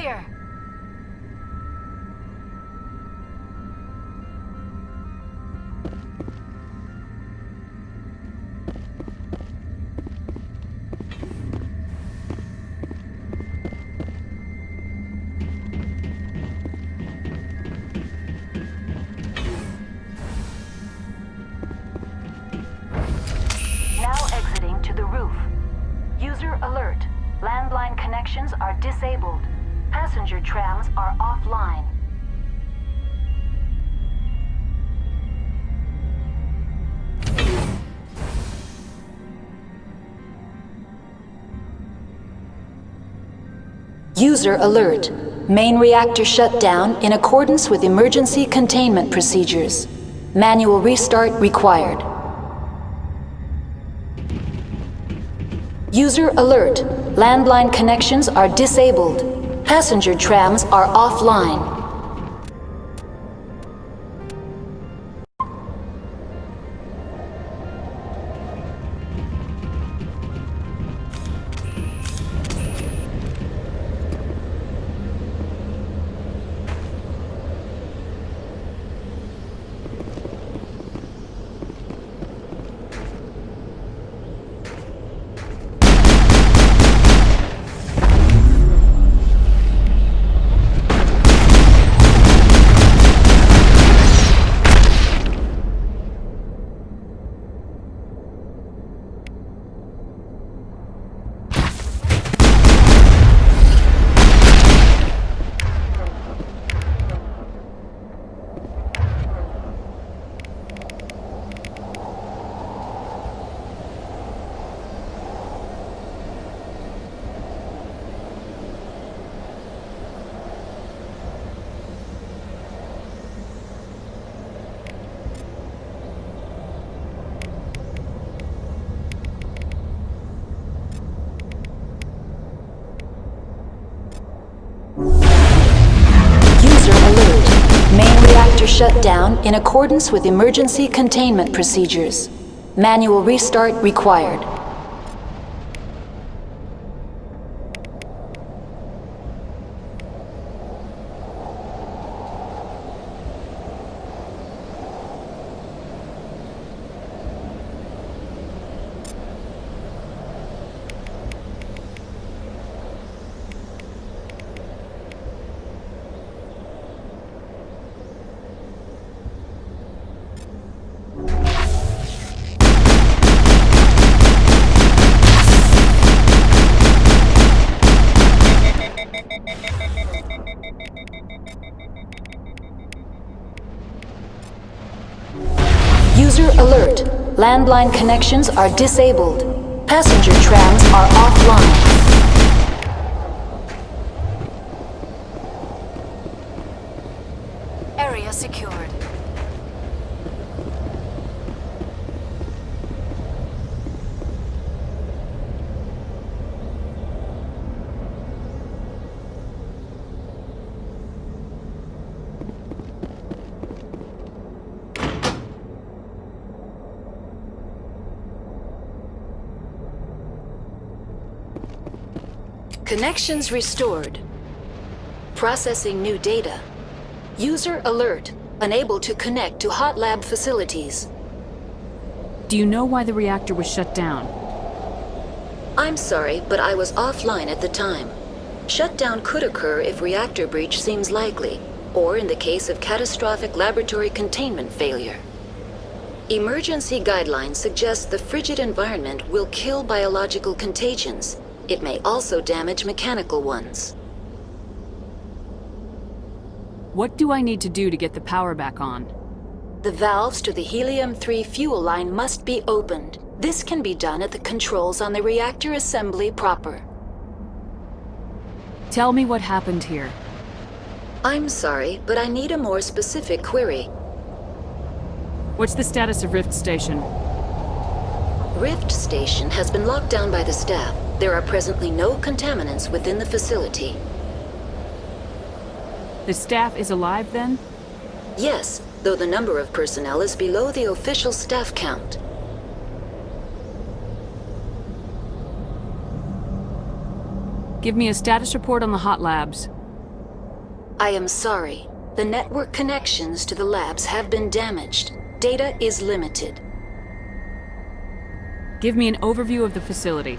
clear. Now exiting to the roof. User alert. Landline connections are disabled. Passenger trams are offline. User alert. Main reactor shut down in accordance with emergency containment procedures. Manual restart required. User alert. Landline connections are disabled. Passenger trams are offline. Shut down in accordance with emergency containment procedures. Manual restart required. User alert. Landline connections are disabled. Passenger trams are offline. Area secured. Connections restored. Processing new data. User alert. Unable to connect to hot lab facilities. Do you know why the reactor was shut down? I'm sorry, but I was offline at the time. Shutdown could occur if reactor breach seems likely, or in the case of catastrophic laboratory containment failure. Emergency guidelines suggest the frigid environment will kill biological contagions. It may also damage mechanical ones. What do I need to do to get the power back on? The valves to the helium-3 fuel line must be opened. This can be done at the controls on the reactor assembly proper. Tell me what happened here. I'm sorry, but I need a more specific query. What's the status of Rift Station? Rift Station has been locked down by the staff. There are presently no contaminants within the facility. The staff is alive then? Yes, though the number of personnel is below the official staff count. Give me a status report on the hot labs. I am sorry. The network connections to the labs have been damaged. Data is limited. Give me an overview of the facility.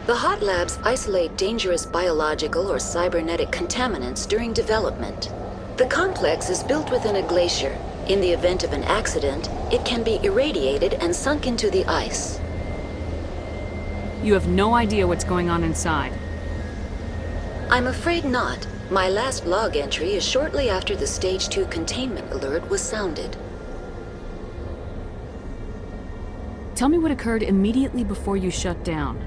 The hot labs isolate dangerous biological or cybernetic contaminants during development. The complex is built within a glacier. In the event of an accident, it can be irradiated and sunk into the ice. You have no idea what's going on inside. I'm afraid not. My last log entry is shortly after the Stage 2 containment alert was sounded. Tell me what occurred immediately before you shut down.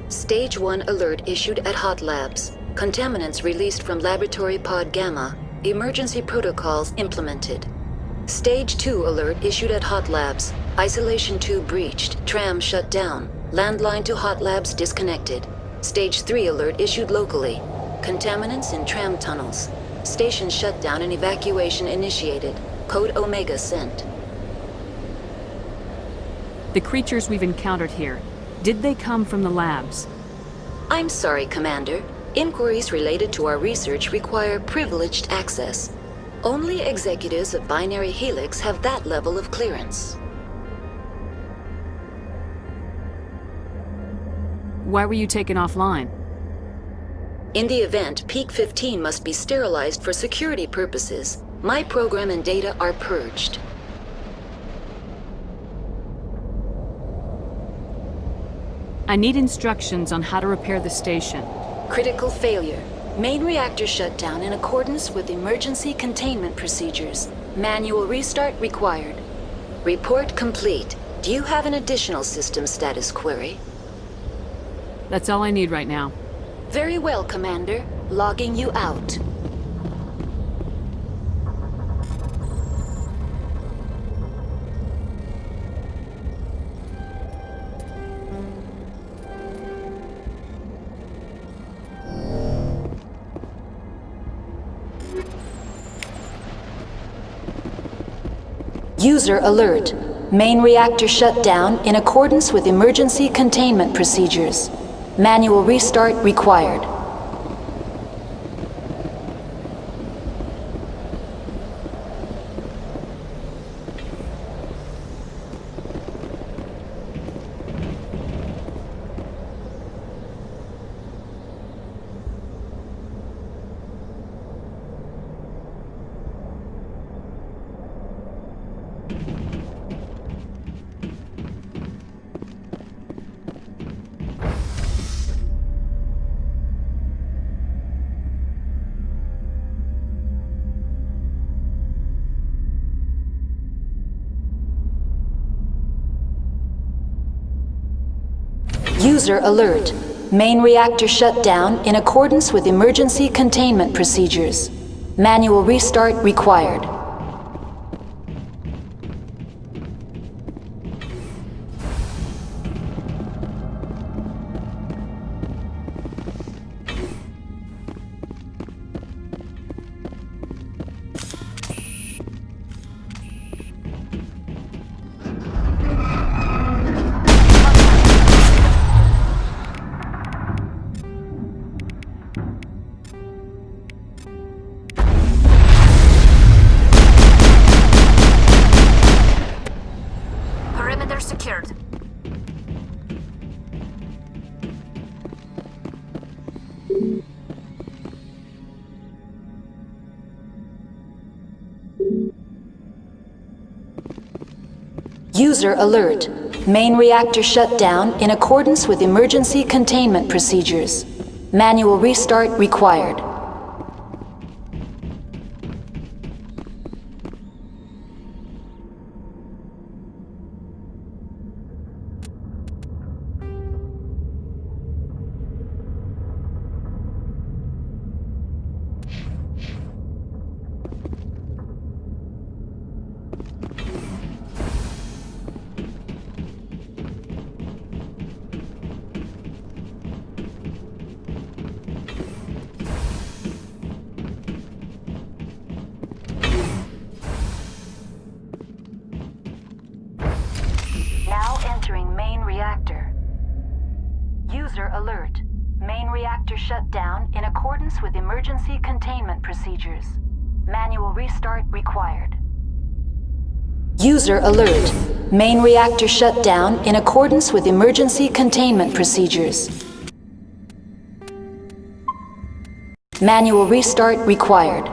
Stage 1 alert issued at Hot Labs. Contaminants released from Laboratory Pod Gamma. Emergency protocols implemented. Stage 2 alert issued at Hot Labs. Isolation 2 breached. Tram shut down. Landline to Hot Labs disconnected. Stage 3 alert issued locally. Contaminants in tram tunnels. Station shutdown and evacuation initiated. Code Omega sent. The creatures we've encountered here, did they come from the labs? I'm sorry, Commander. Inquiries related to our research require privileged access. Only executives of Binary Helix have that level of clearance. Why were you taken offline? In the event, Peak 15 must be sterilized for security purposes. My program and data are purged. I need instructions on how to repair the station. Critical failure. Main reactor shut down in accordance with emergency containment procedures. Manual restart required. Report complete. Do you have an additional system status query? That's all I need right now. Very well, Commander. Logging you out. User alert. Main reactor shut down in accordance with emergency containment procedures. Manual restart required. User alert. Main reactor shut down in accordance with emergency containment procedures. Manual restart required. Perimeter secured. User alert. Main reactor shut down in accordance with emergency containment procedures. Manual restart required. reactor shut down in accordance with emergency containment procedures. Manual restart required. User alert. Main reactor shut down in accordance with emergency containment procedures. Manual restart required.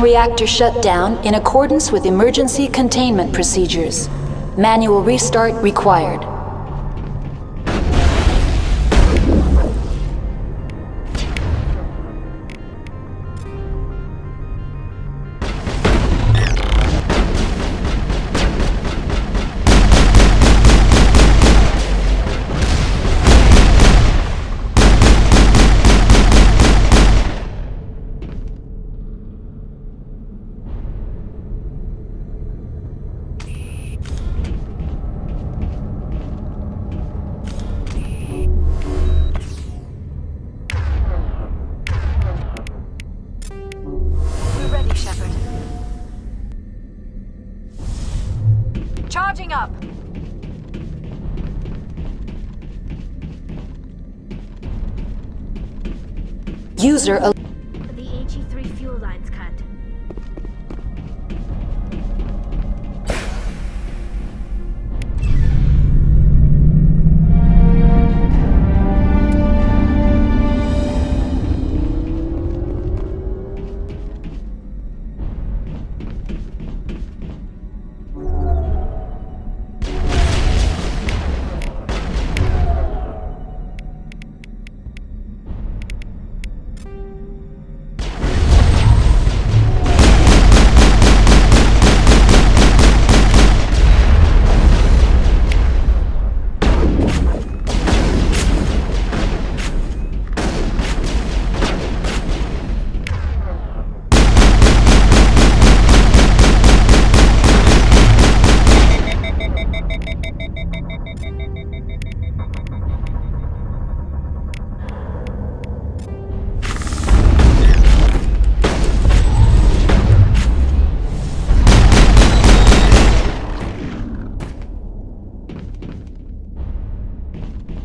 Reactor shut down in accordance with emergency containment procedures. Manual restart required. Charging up! User The AG3 fuel line's cut.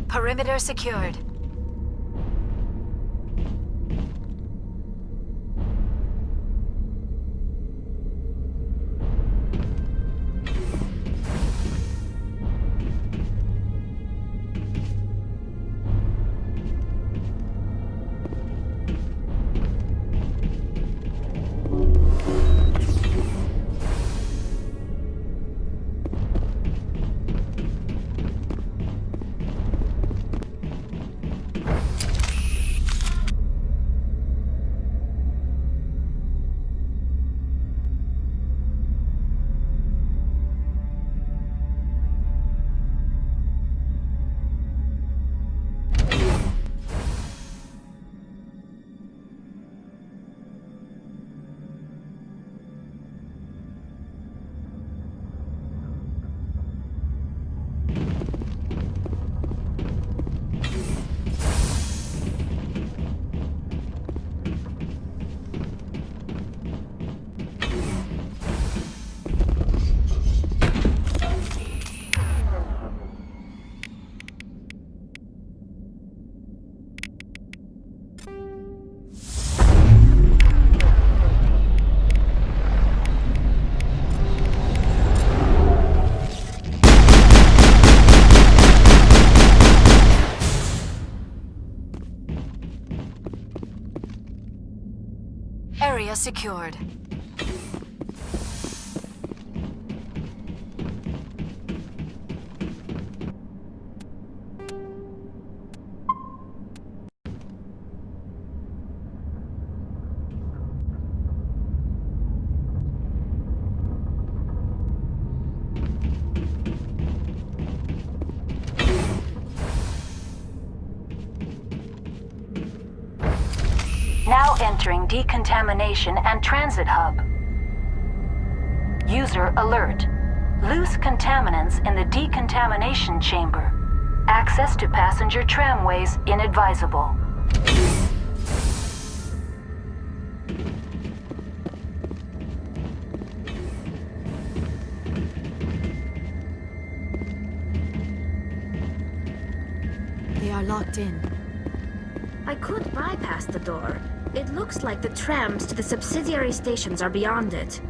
Perimeter secured. secured. Now entering decontamination and transit hub. User alert. Loose contaminants in the decontamination chamber. Access to passenger tramways inadvisable. They are locked in. I could bypass the door. It looks like the trams to the subsidiary stations are beyond it.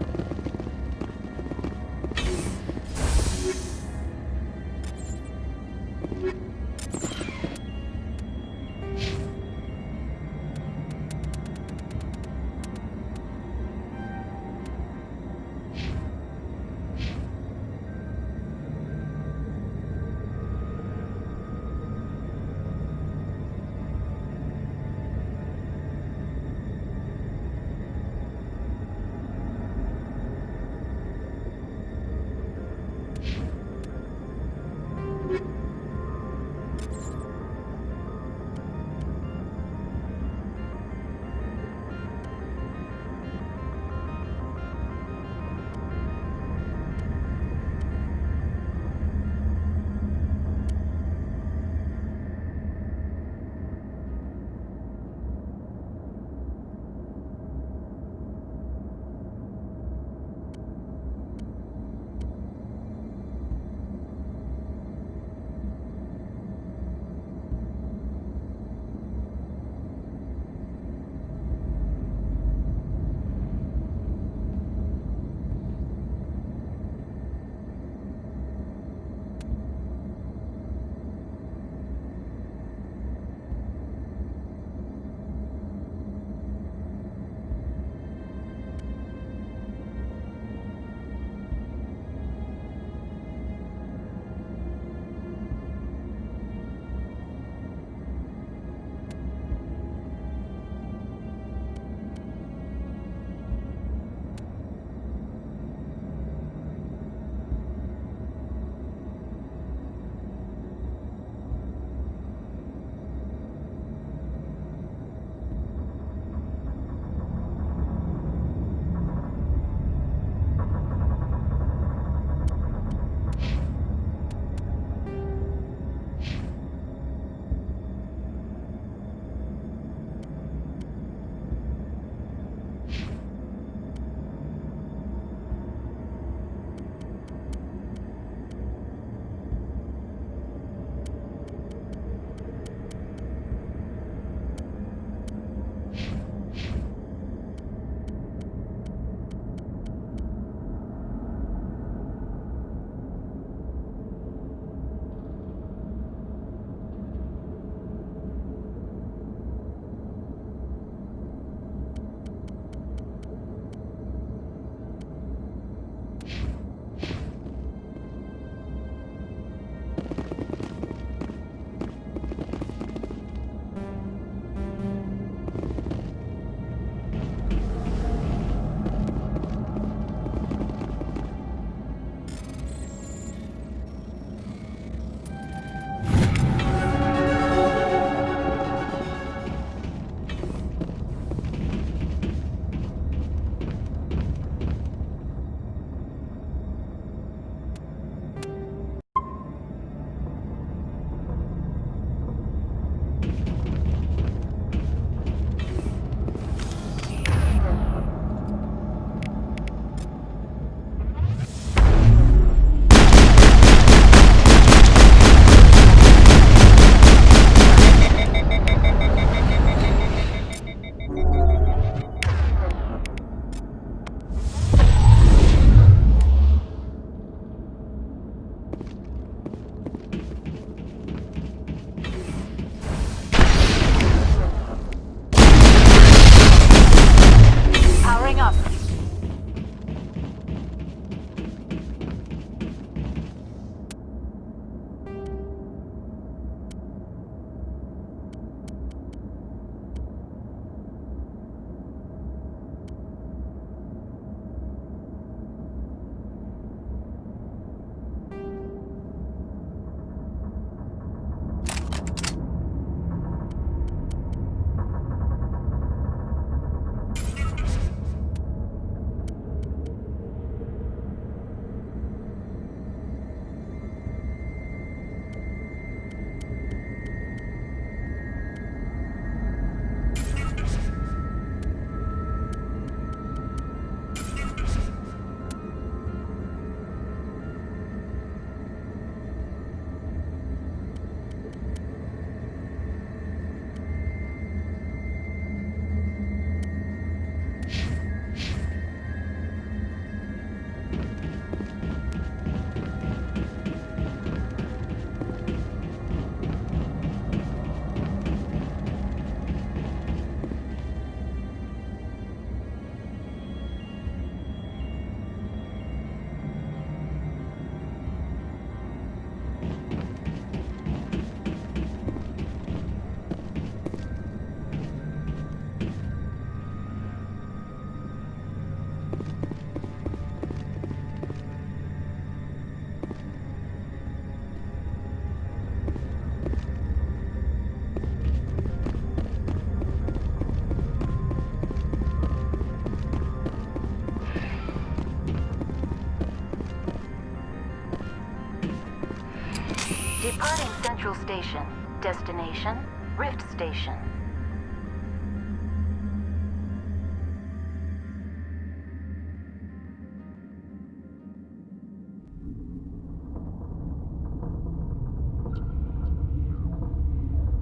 Departing Central Station. Destination, Rift Station.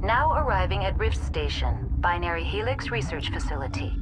Now arriving at Rift Station, Binary Helix Research Facility.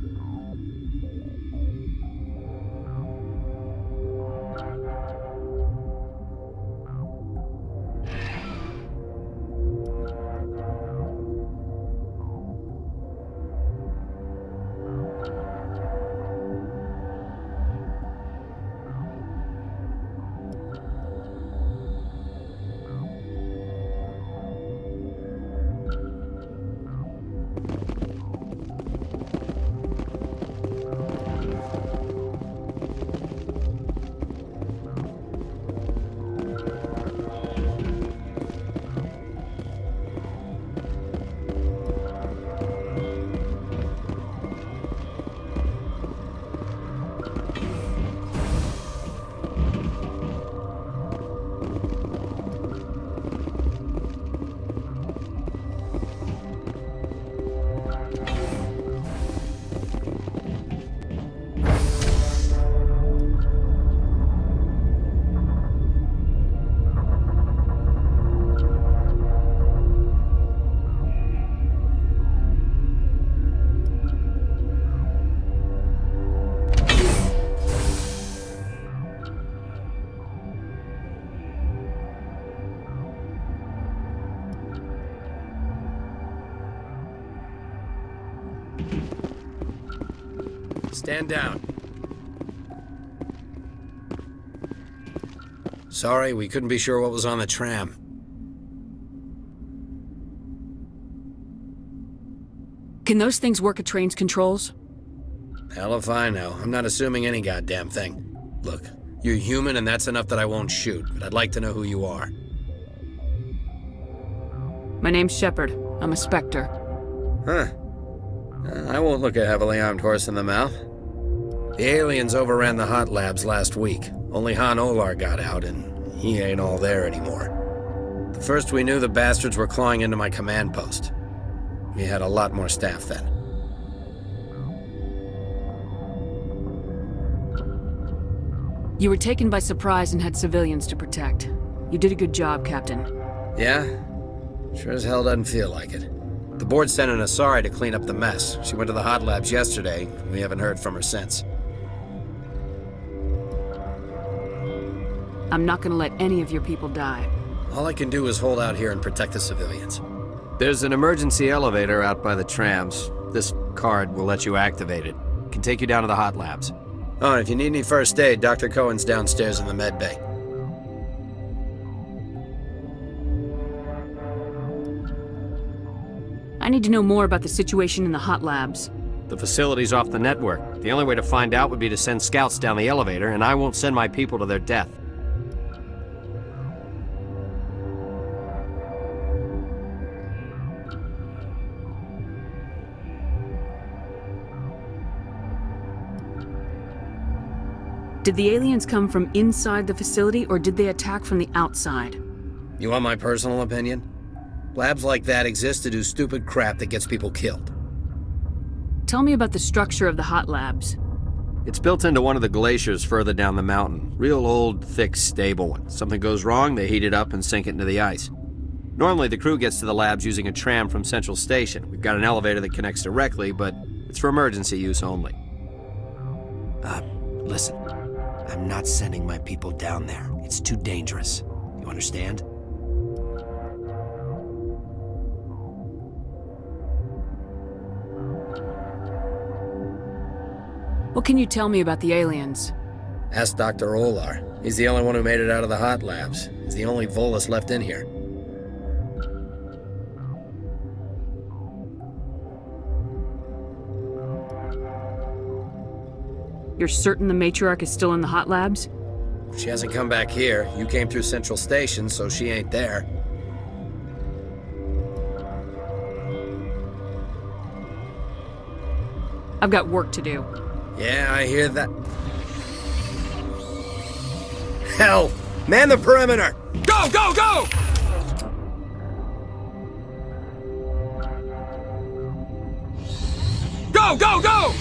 Stand down. Sorry, we couldn't be sure what was on the tram. Can those things work at train's controls? Hell if I know. I'm not assuming any goddamn thing. Look, you're human and that's enough that I won't shoot, but I'd like to know who you are. My name's Shepard. I'm a Spectre. Huh. I won't look a heavily armed horse in the mouth. The aliens overran the hot labs last week. Only Han Olar got out, and he ain't all there anymore. The first we knew, the bastards were clawing into my command post. We had a lot more staff then. You were taken by surprise and had civilians to protect. You did a good job, Captain. Yeah? Sure as hell doesn't feel like it. The board sent an Asari to clean up the mess. She went to the hot labs yesterday. We haven't heard from her since. I'm not gonna let any of your people die. All I can do is hold out here and protect the civilians. There's an emergency elevator out by the trams. This card will let you activate it. Can take you down to the hot labs. Oh, and if you need any first aid, Dr. Cohen's downstairs in the med bay. I need to know more about the situation in the hot labs. The facility's off the network. The only way to find out would be to send scouts down the elevator, and I won't send my people to their death. Did the aliens come from inside the facility, or did they attack from the outside? You want my personal opinion? Labs like that exist to do stupid crap that gets people killed. Tell me about the structure of the hot labs. It's built into one of the glaciers further down the mountain. Real old, thick, stable one. Something goes wrong, they heat it up and sink it into the ice. Normally, the crew gets to the labs using a tram from Central Station. We've got an elevator that connects directly, but it's for emergency use only. Listen. I'm not sending my people down there. It's too dangerous. You understand? What can you tell me about the aliens? Ask Dr. Olar. He's the only one who made it out of the hot labs. He's the only Volus left in here. You're certain the matriarch is still in the hot labs? She hasn't come back here. You came through Central Station, so she ain't there. I've got work to do. Yeah, I hear that. Hell! Man the perimeter! Go, go, go! Go, go, go!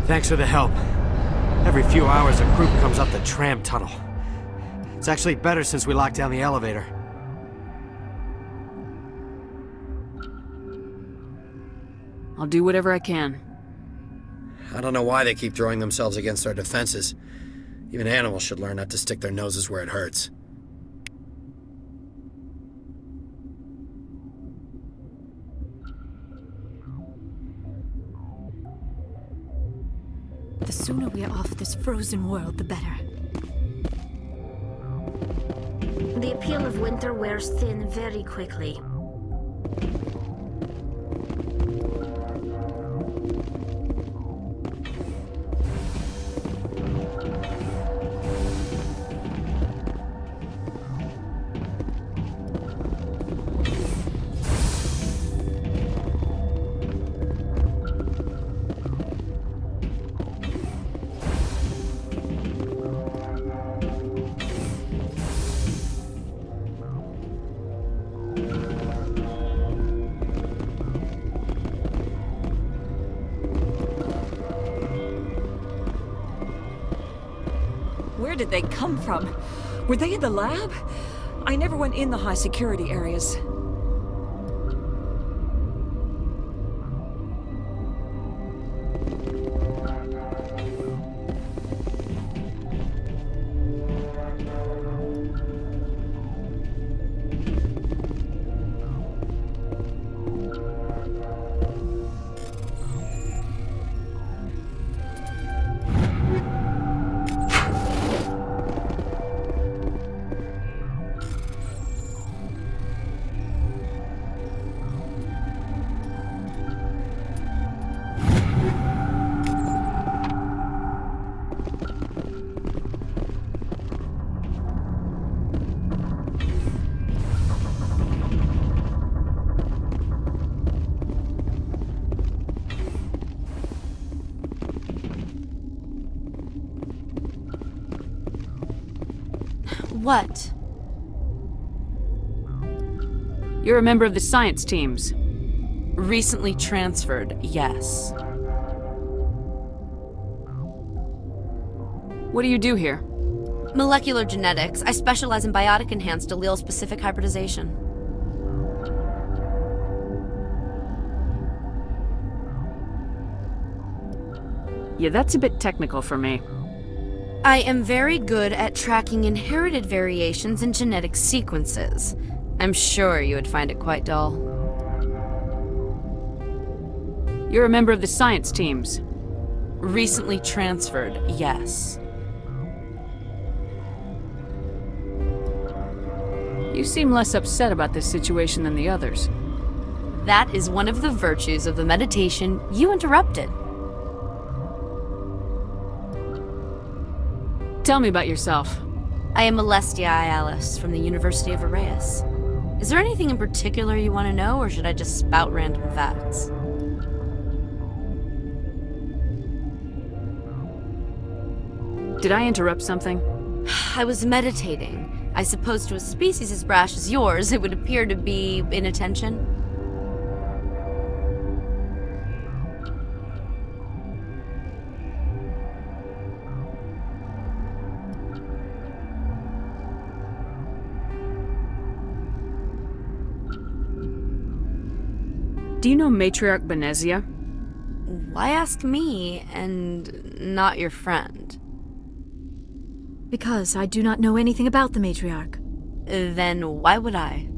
Thanks for the help. Every few hours a group comes up the tram tunnel. It's actually better since we locked down the elevator. I'll do whatever I can. I don't know why they keep throwing themselves against our defenses. Even animals should learn not to stick their noses where it hurts. The sooner we are off this frozen world, the better. The appeal of winter wears thin very quickly. Where did they come from? Were they in the lab? I never went in the high security areas. What? You're a member of the science teams. Recently transferred, yes. What do you do here? Molecular genetics. I specialize in biotic-enhanced allele-specific hybridization. Yeah, that's a bit technical for me. I am very good at tracking inherited variations in genetic sequences. I'm sure you would find it quite dull. You're a member of the science teams. Recently transferred, yes. You seem less upset about this situation than the others. That is one of the virtues of the meditation you interrupted. Tell me about yourself. I am Alestia Alice from the University of Arrayas. Is there anything in particular you want to know, or should I just spout random facts? Did I interrupt something? I was meditating. I suppose to a species as brash as yours, it would appear to be inattention. Do you know Matriarch Benezia? Why ask me, and not your friend? Because I do not know anything about the matriarch. Then why would I?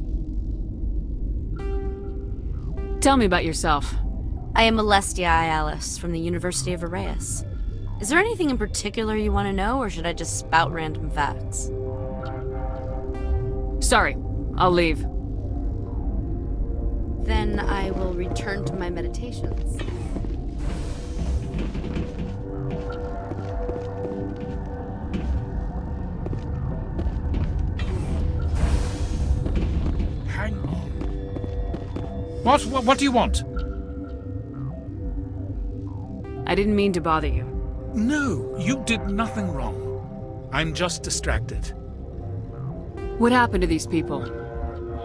Tell me about yourself. I am Alestia Alice from the University of Arrayas. Is there anything in particular you want to know, or should I just spout random facts? Sorry, I'll leave. Then I will return to my meditations. Hang on. What do you want? I didn't mean to bother you. No, you did nothing wrong. I'm just distracted. What happened to these people?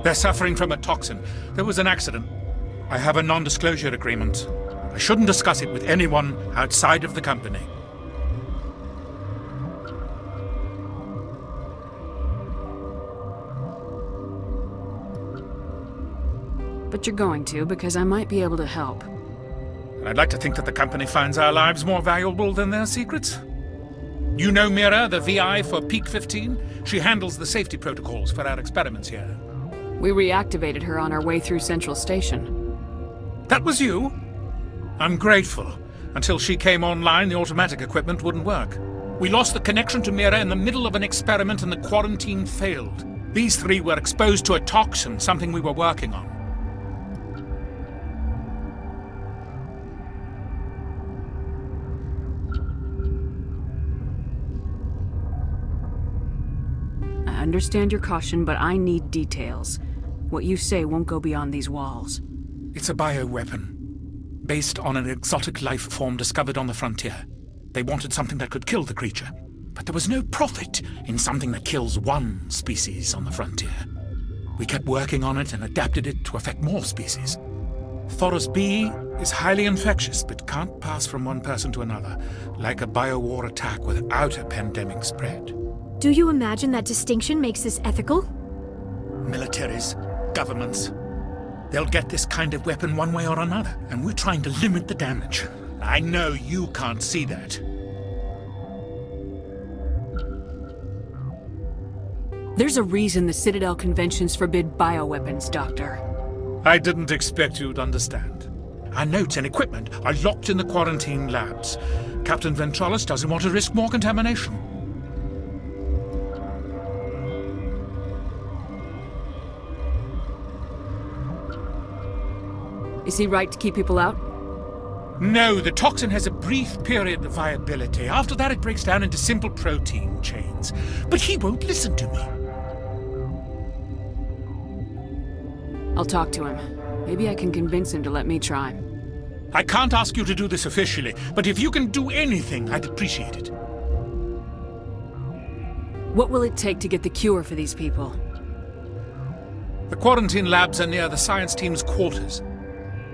They're suffering from a toxin. There was an accident. I have a non-disclosure agreement. I shouldn't discuss it with anyone outside of the company. But you're going to, because I might be able to help. And I'd like to think that the company finds our lives more valuable than their secrets. You know Mira, the VI for Peak 15? She handles the safety protocols for our experiments here. We reactivated her on our way through Central Station. That was you? I'm grateful. Until she came online, the automatic equipment wouldn't work. We lost the connection to Mira in the middle of an experiment and the quarantine failed. These three were exposed to a toxin, something we were working on. I understand your caution, but I need details. What you say won't go beyond these walls. It's a bioweapon, based on an exotic life form discovered on the frontier. They wanted something that could kill the creature, but there was no profit in something that kills one species on the frontier. We kept working on it and adapted it to affect more species. Thoros B is highly infectious, but can't pass from one person to another, like a biowar attack without a pandemic spread. Do you imagine that distinction makes this ethical? Militaries, governments, they'll get this kind of weapon one way or another, and we're trying to limit the damage. I know you can't see that. There's a reason the Citadel conventions forbid bioweapons, Doctor. I didn't expect you'd understand. Our notes and equipment are locked in the quarantine labs. Captain Ventralis doesn't want to risk more contamination. Is he right to keep people out? No, the toxin has a brief period of viability. After that, it breaks down into simple protein chains. But he won't listen to me. I'll talk to him. Maybe I can convince him to let me try. I can't ask you to do this officially, but if you can do anything, I'd appreciate it. What will it take to get the cure for these people? The quarantine labs are near the science team's quarters.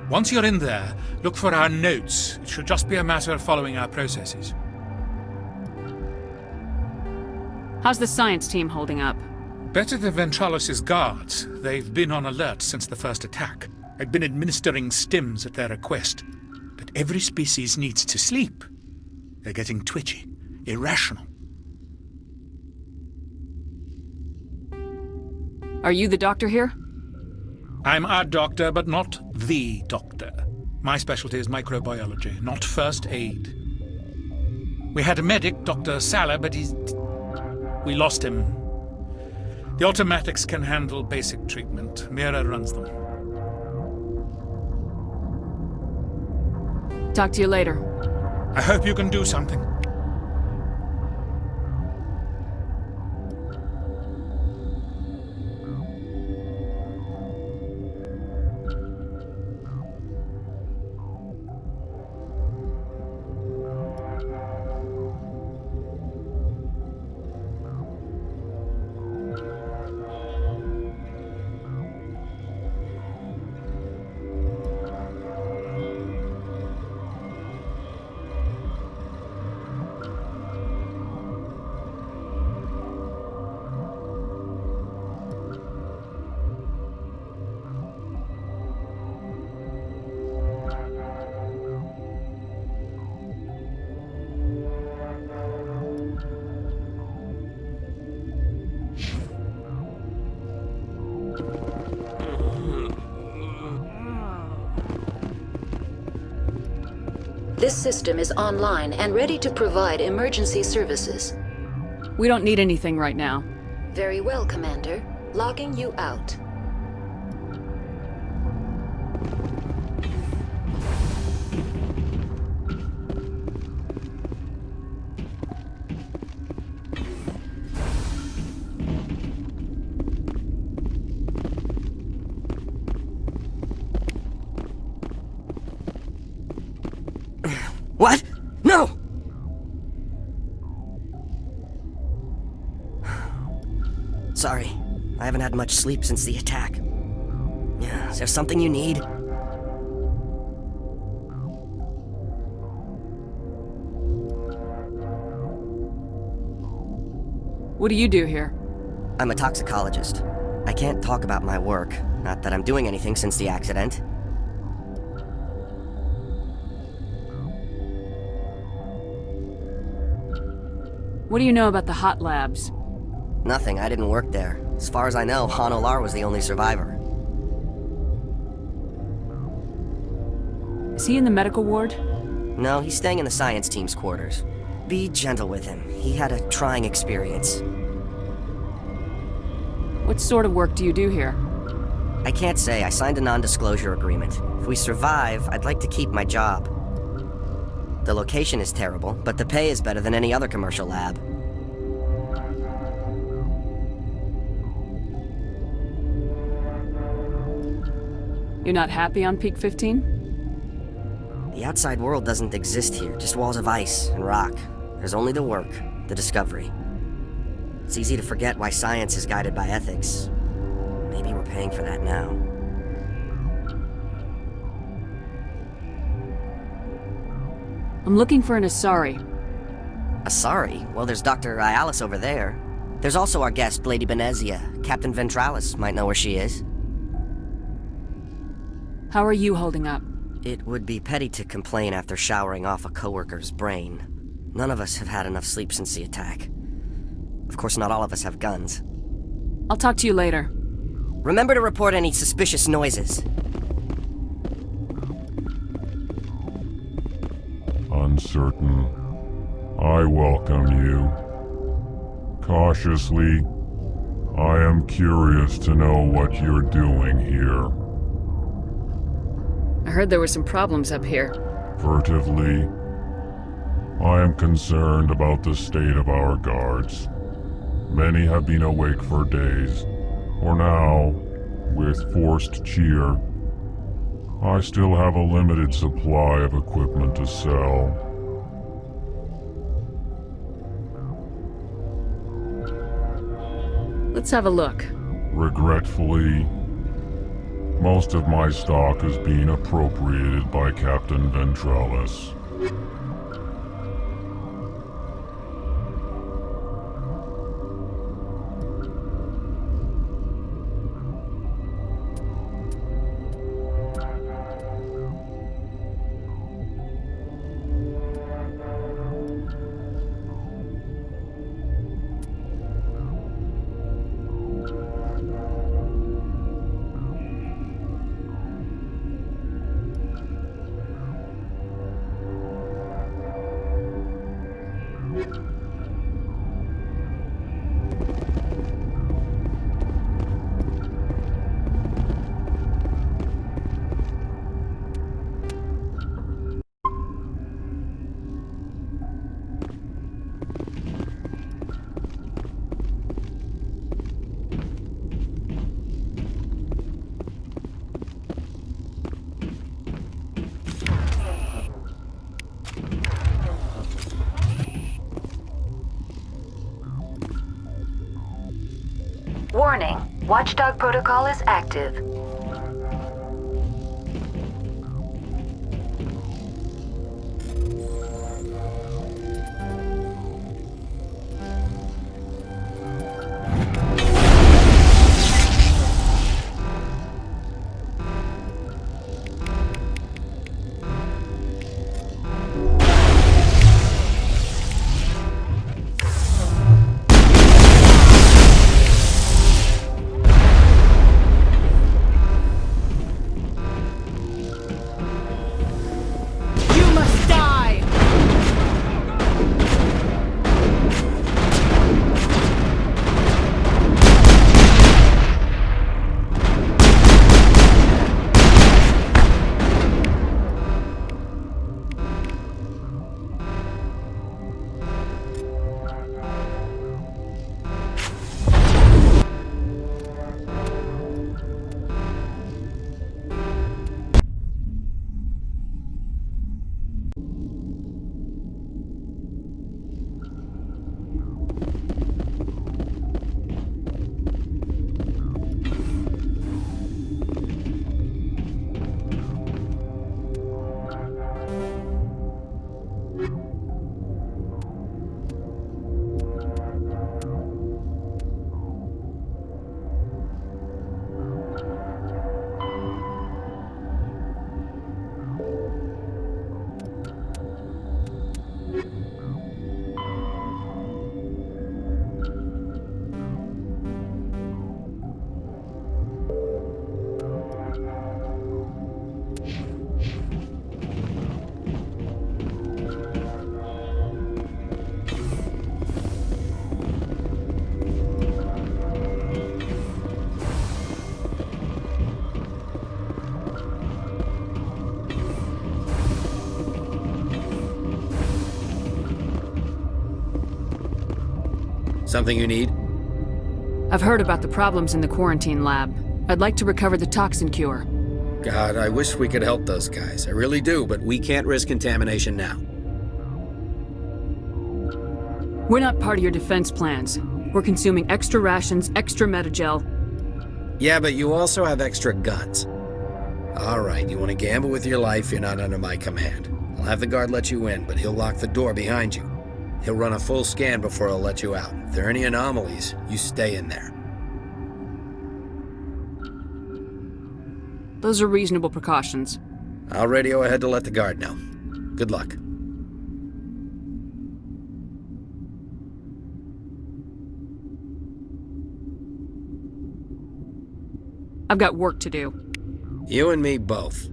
Once you're in there, look for our notes. It should just be a matter of following our processes. How's the science team holding up? Better than Ventralis' guards. They've been on alert since the first attack. I've been administering stims at their request. But every species needs to sleep. They're getting twitchy, irrational. Are you the doctor here? I'm a doctor, but not the doctor. My specialty is microbiology, not first aid. We had a medic, Dr. Salah, but we lost him. The automatics can handle basic treatment. Mira runs them. Talk to you later. I hope you can do something. This system is online and ready to provide emergency services. We don't need anything right now. Very well, Commander. Logging you out. What? No! Sorry, I haven't had much sleep since the attack. Yeah, is there something you need? What do you do here? I'm a toxicologist. I can't talk about my work, not that I'm doing anything since the accident. What do you know about the hot labs? Nothing, I didn't work there. As far as I know, Han Olar was the only survivor. Is he in the medical ward? No, he's staying in the science team's quarters. Be gentle with him. He had a trying experience. What sort of work do you do here? I can't say. I signed a non-disclosure agreement. If we survive, I'd like to keep my job. The location is terrible, but the pay is better than any other commercial lab. You're not happy on Peak 15? The outside world doesn't exist here, just walls of ice and rock. There's only the work, the discovery. It's easy to forget why science is guided by ethics. Maybe we're paying for that now. I'm looking for an Asari. Asari? Well, there's Dr. Ayalis over there. There's also our guest, Lady Benezia. Captain Ventralis might know where she is. How are you holding up? It would be petty to complain after showering off a coworker's brain. None of us have had enough sleep since the attack. Of course, not all of us have guns. I'll talk to you later. Remember to report any suspicious noises. Uncertain. I welcome you. Cautiously, I am curious to know what you're doing here. I heard there were some problems up here. Furtively, I am concerned about the state of our guards. Many have been awake for days, or now, with forced cheer. I still have a limited supply of equipment to sell. Let's have a look. Regretfully, most of my stock is being appropriated by Captain Ventralis. Warning, Watchdog protocol is active. Something you need? I've heard about the problems in the quarantine lab. I'd like to recover the toxin cure. God, I wish we could help those guys. I really do, but we can't risk contamination now. We're not part of your defense plans. We're consuming extra rations, extra Metagel. Yeah, but you also have extra guns. All right, you want to gamble with your life, you're not under my command. I'll have the guard let you in, but he'll lock the door behind you. He'll run a full scan before he'll let you out. If there are any anomalies, you stay in there. Those are reasonable precautions. I'll radio ahead to let the guard know. Good luck. I've got work to do. You and me both.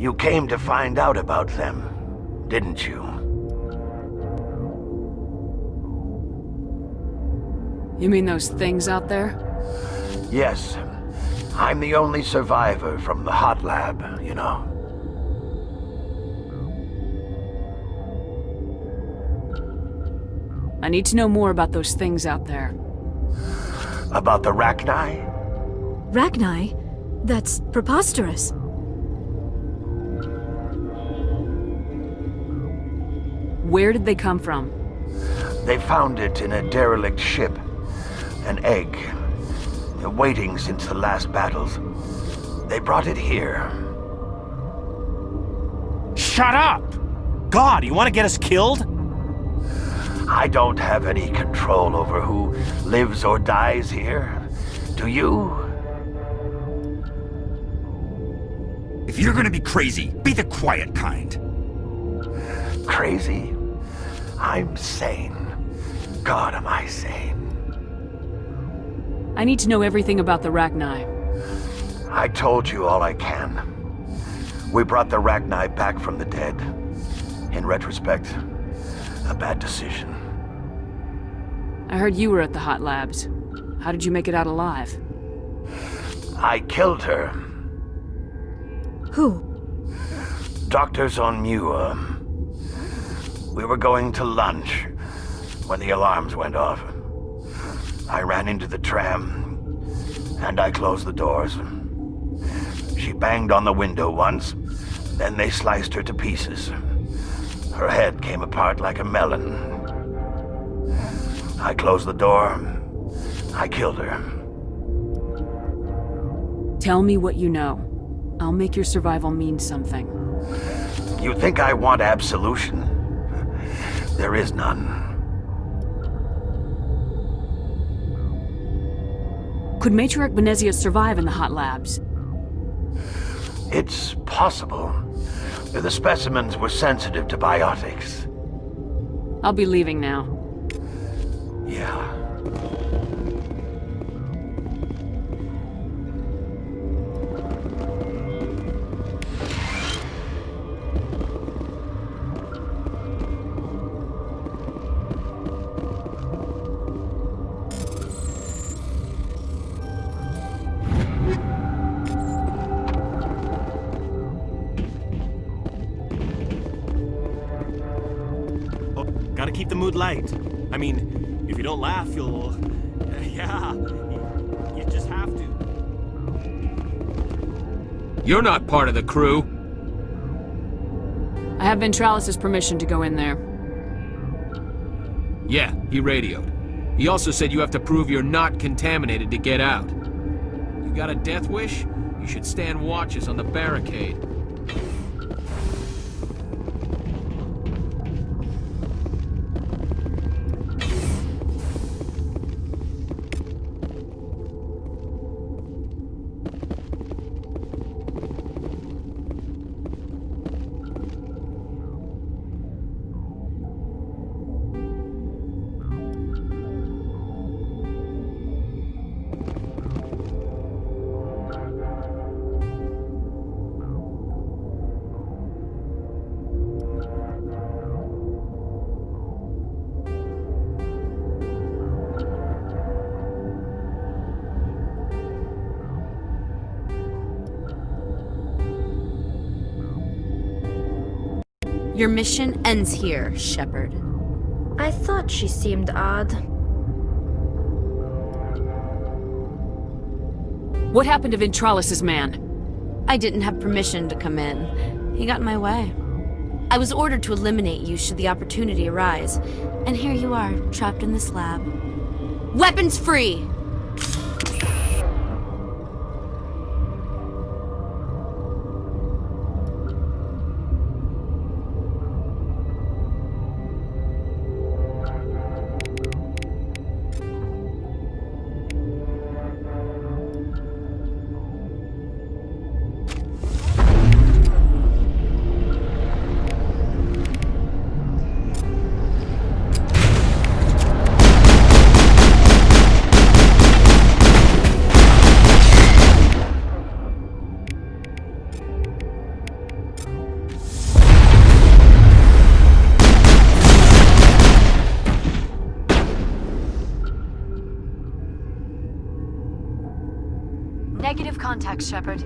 You came to find out about them, didn't you? You mean those things out there? Yes. I'm the only survivor from the hot lab, you know. I need to know more about those things out there. About the Rachni? Rachni? That's preposterous. Where did they come from? They found it in a derelict ship. An egg. Waiting since the last battles. They brought it here. Shut up! God, you want to get us killed? I don't have any control over who lives or dies here. Do you? If you're gonna be crazy, be the quiet kind. Crazy? I'm sane. God, am I sane. I need to know everything about the Rachni. I told you all I can. We brought the Rachni back from the dead. In retrospect, a bad decision. I heard you were at the hot labs. How did you make it out alive? I killed her. Who? Doctors on Muir. We were going to lunch when the alarms went off. I ran into the tram, and I closed the doors. She banged on the window once, then they sliced her to pieces. Her head came apart like a melon. I closed the door. I killed her. Tell me what you know. I'll make your survival mean something. You think I want absolution? There is none. Could Matriarch Venezia survive in the hot labs? It's possible. The specimens were sensitive to biotics. I'll be leaving now. Yeah. Gotta keep the mood light. I mean, if you don't laugh, you'll... yeah, you just have to. You're not part of the crew. I have Ventralis' permission to go in there. Yeah, he radioed. He also said you have to prove you're not contaminated to get out. You got a death wish? You should stand watches on the barricade. Your mission ends here, Shepard. I thought she seemed odd. What happened to Ventralis' man? I didn't have permission to come in. He got in my way. I was ordered to eliminate you should the opportunity arise. And here you are, trapped in this lab. Weapons free! Negative contact, Shepard.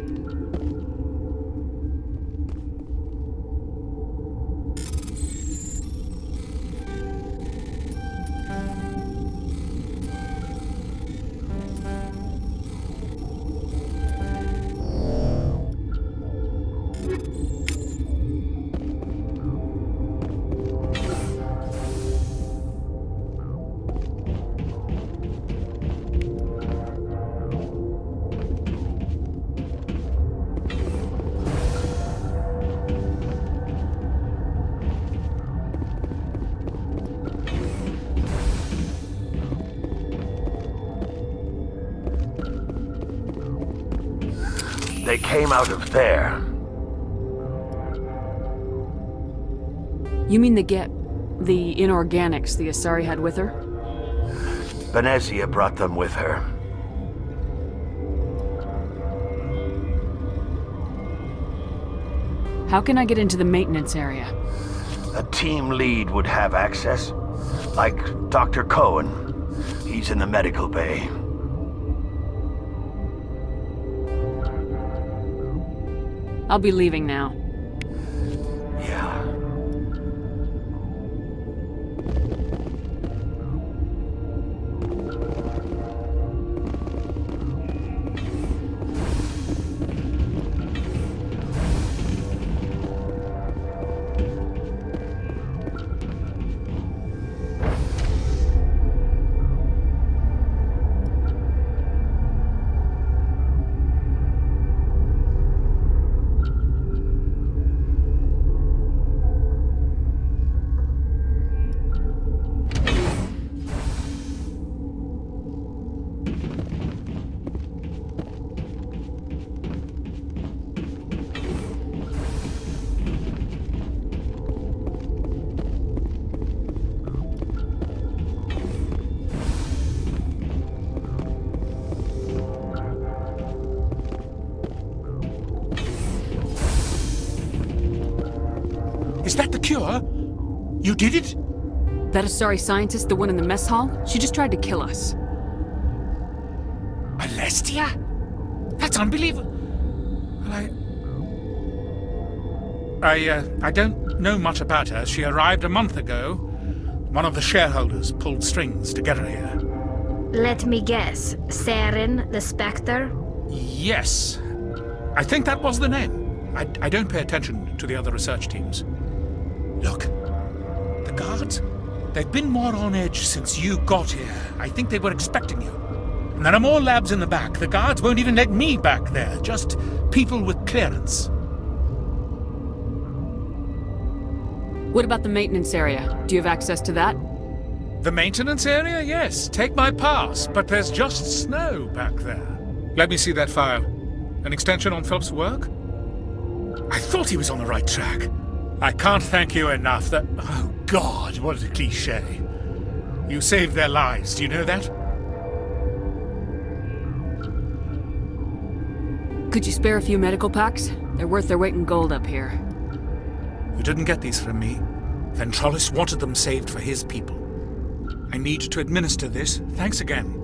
They came out of there. You mean the inorganics the Asari had with her? Venezia brought them with her. How can I get into the maintenance area? A team lead would have access, like Dr. Cohen. He's in the medical bay. I'll be leaving now. Yeah. You did it? That Asari scientist, the one in the mess hall? She just tried to kill us. Alestia? That's unbelievable. I don't know much about her. She arrived a month ago. One of the shareholders pulled strings to get her here. Let me guess. Saren, the Spectre? Yes. I think that was the name. I don't pay attention to the other research teams. Look, the guards, they've been more on edge since you got here. I think they were expecting you. And there are more labs in the back. The guards won't even let me back there. Just people with clearance. What about the maintenance area? Do you have access to that? The maintenance area? Yes. Take my pass. But there's just snow back there. Let me see that file. An extension on Phelps' work? I thought he was on the right track. I can't thank you enough that... Oh, God, what a cliché. You saved their lives. Do you know that? Could you spare a few medical packs? They're worth their weight in gold up here. You didn't get these from me. Ventrolis wanted them saved for his people. I need to administer this. Thanks again.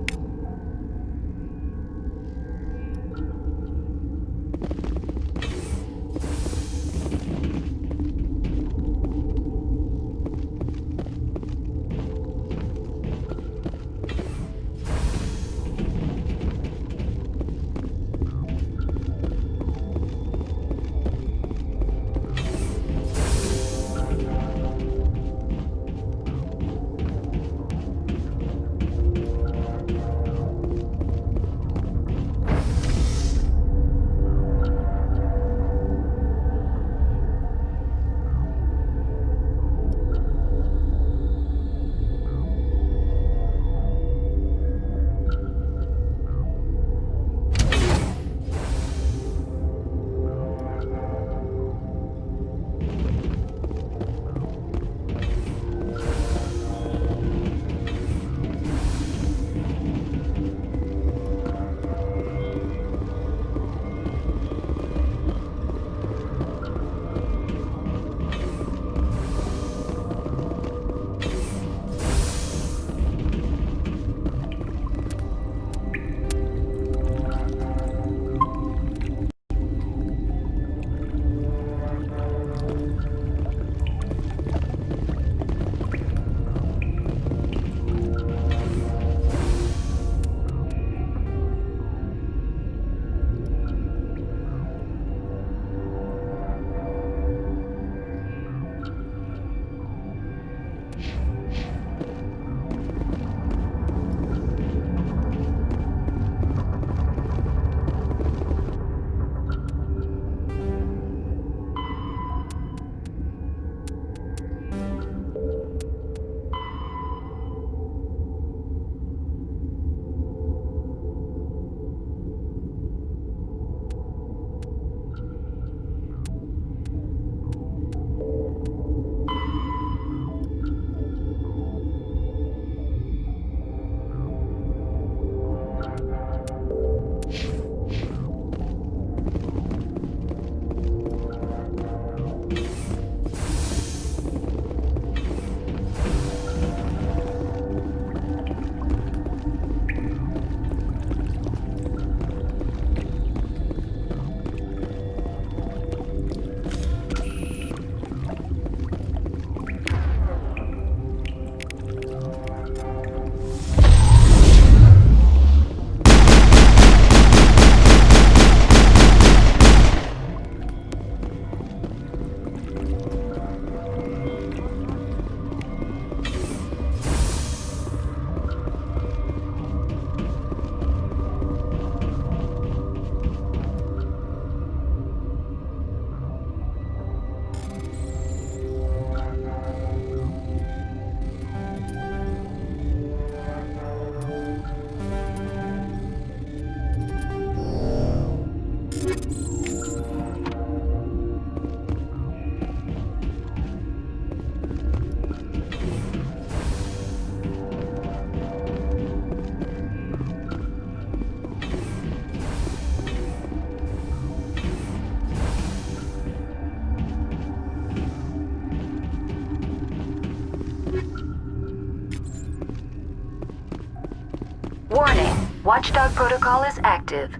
Warning, Watchdog protocol is active.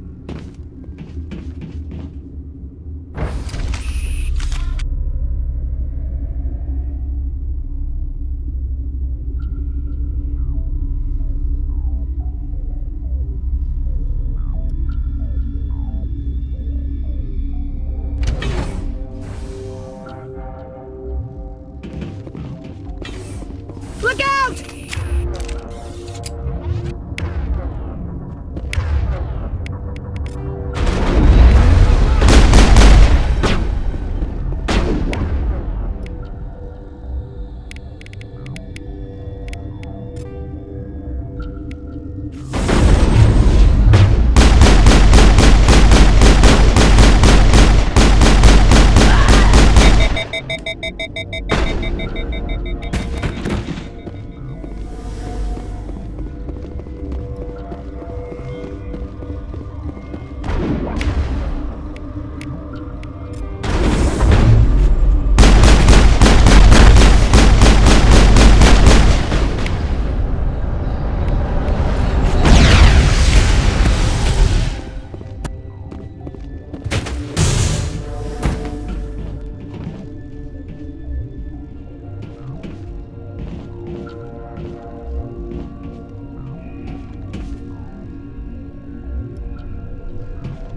Look out!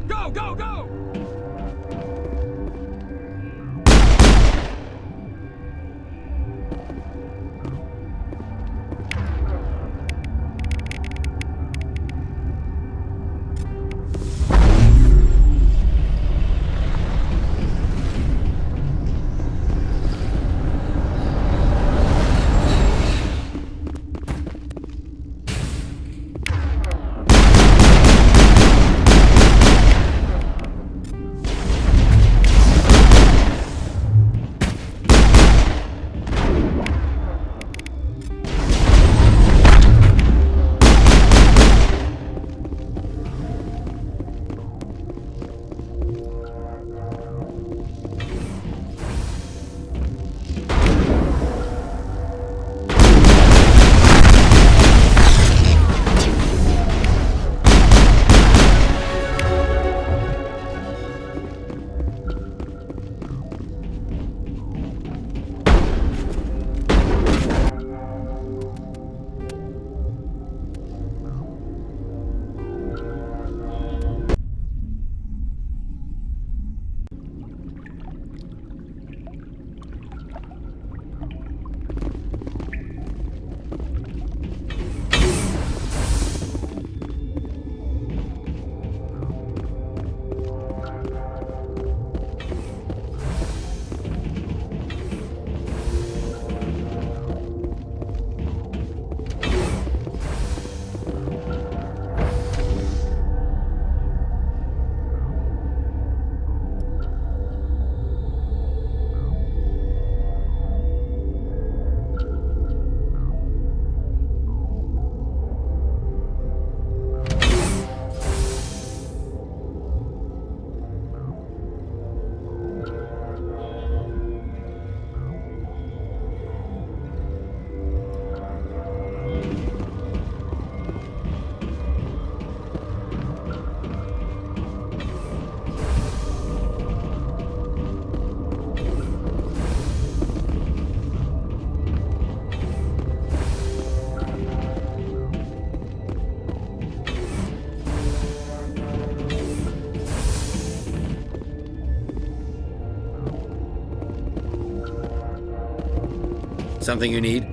Go, go, go! Something you need?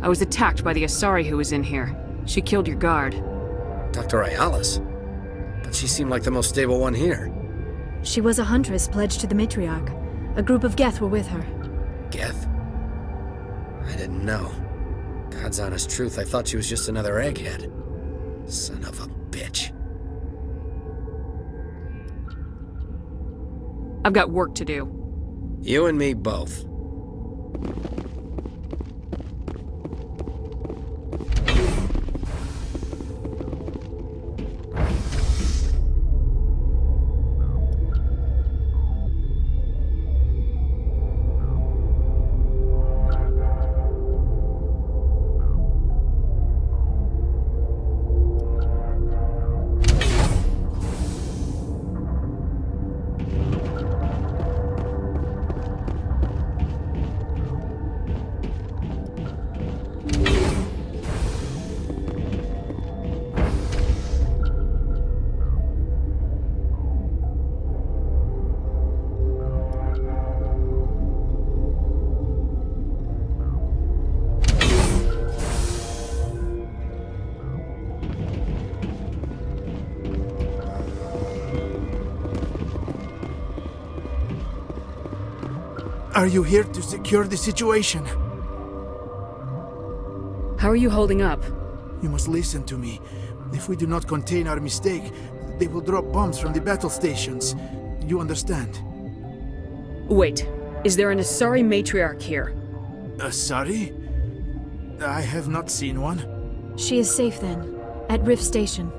I was attacked by the Asari who was in here. She killed your guard. Dr. Ayalis? But she seemed like the most stable one here. She was a huntress pledged to the matriarch. A group of Geth were with her. Geth? I didn't know. God's honest truth, I thought she was just another egghead. Son of a bitch. I've got work to do. You and me both. Are you here to secure the situation? How are you holding up? You must listen to me. If we do not contain our mistake, they will drop bombs from the battle stations. You understand? Wait, is there an Asari matriarch here? Asari? I have not seen one. She is safe then, at Rift Station.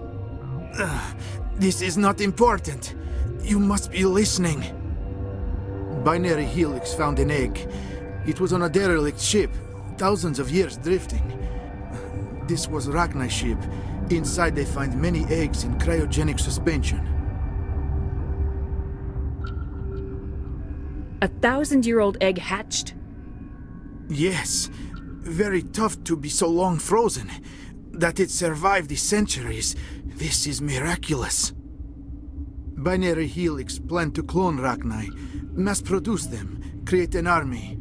This is not important. You must be listening. Binary Helix found an egg. It was on a derelict ship, thousands of years drifting. This was Rachni's ship. Inside they find many eggs in cryogenic suspension. 1,000-year-old egg hatched? Yes. Very tough to be so long frozen. That it survived the centuries. This is miraculous. Binary Helix planned to clone Rachni, mass-produce them, create an army.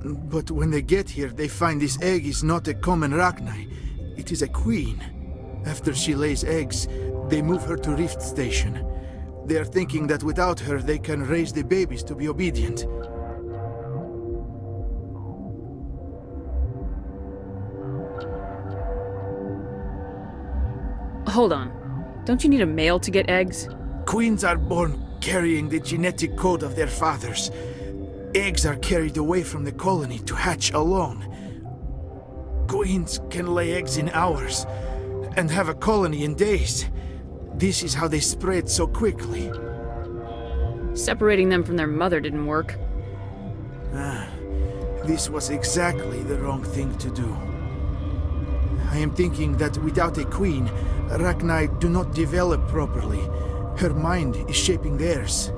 But when they get here, they find this egg is not a common Rachni. It is a queen. After she lays eggs, they move her to Rift Station. They are thinking that without her, they can raise the babies to be obedient. Hold on. Don't you need a male to get eggs? Queens are born carrying the genetic code of their fathers. Eggs are carried away from the colony to hatch alone. Queens can lay eggs in hours and have a colony in days. This is how they spread so quickly. Separating them from their mother didn't work. This was exactly the wrong thing to do. I am thinking that without a queen, Rachni do not develop properly. Her mind is shaping theirs.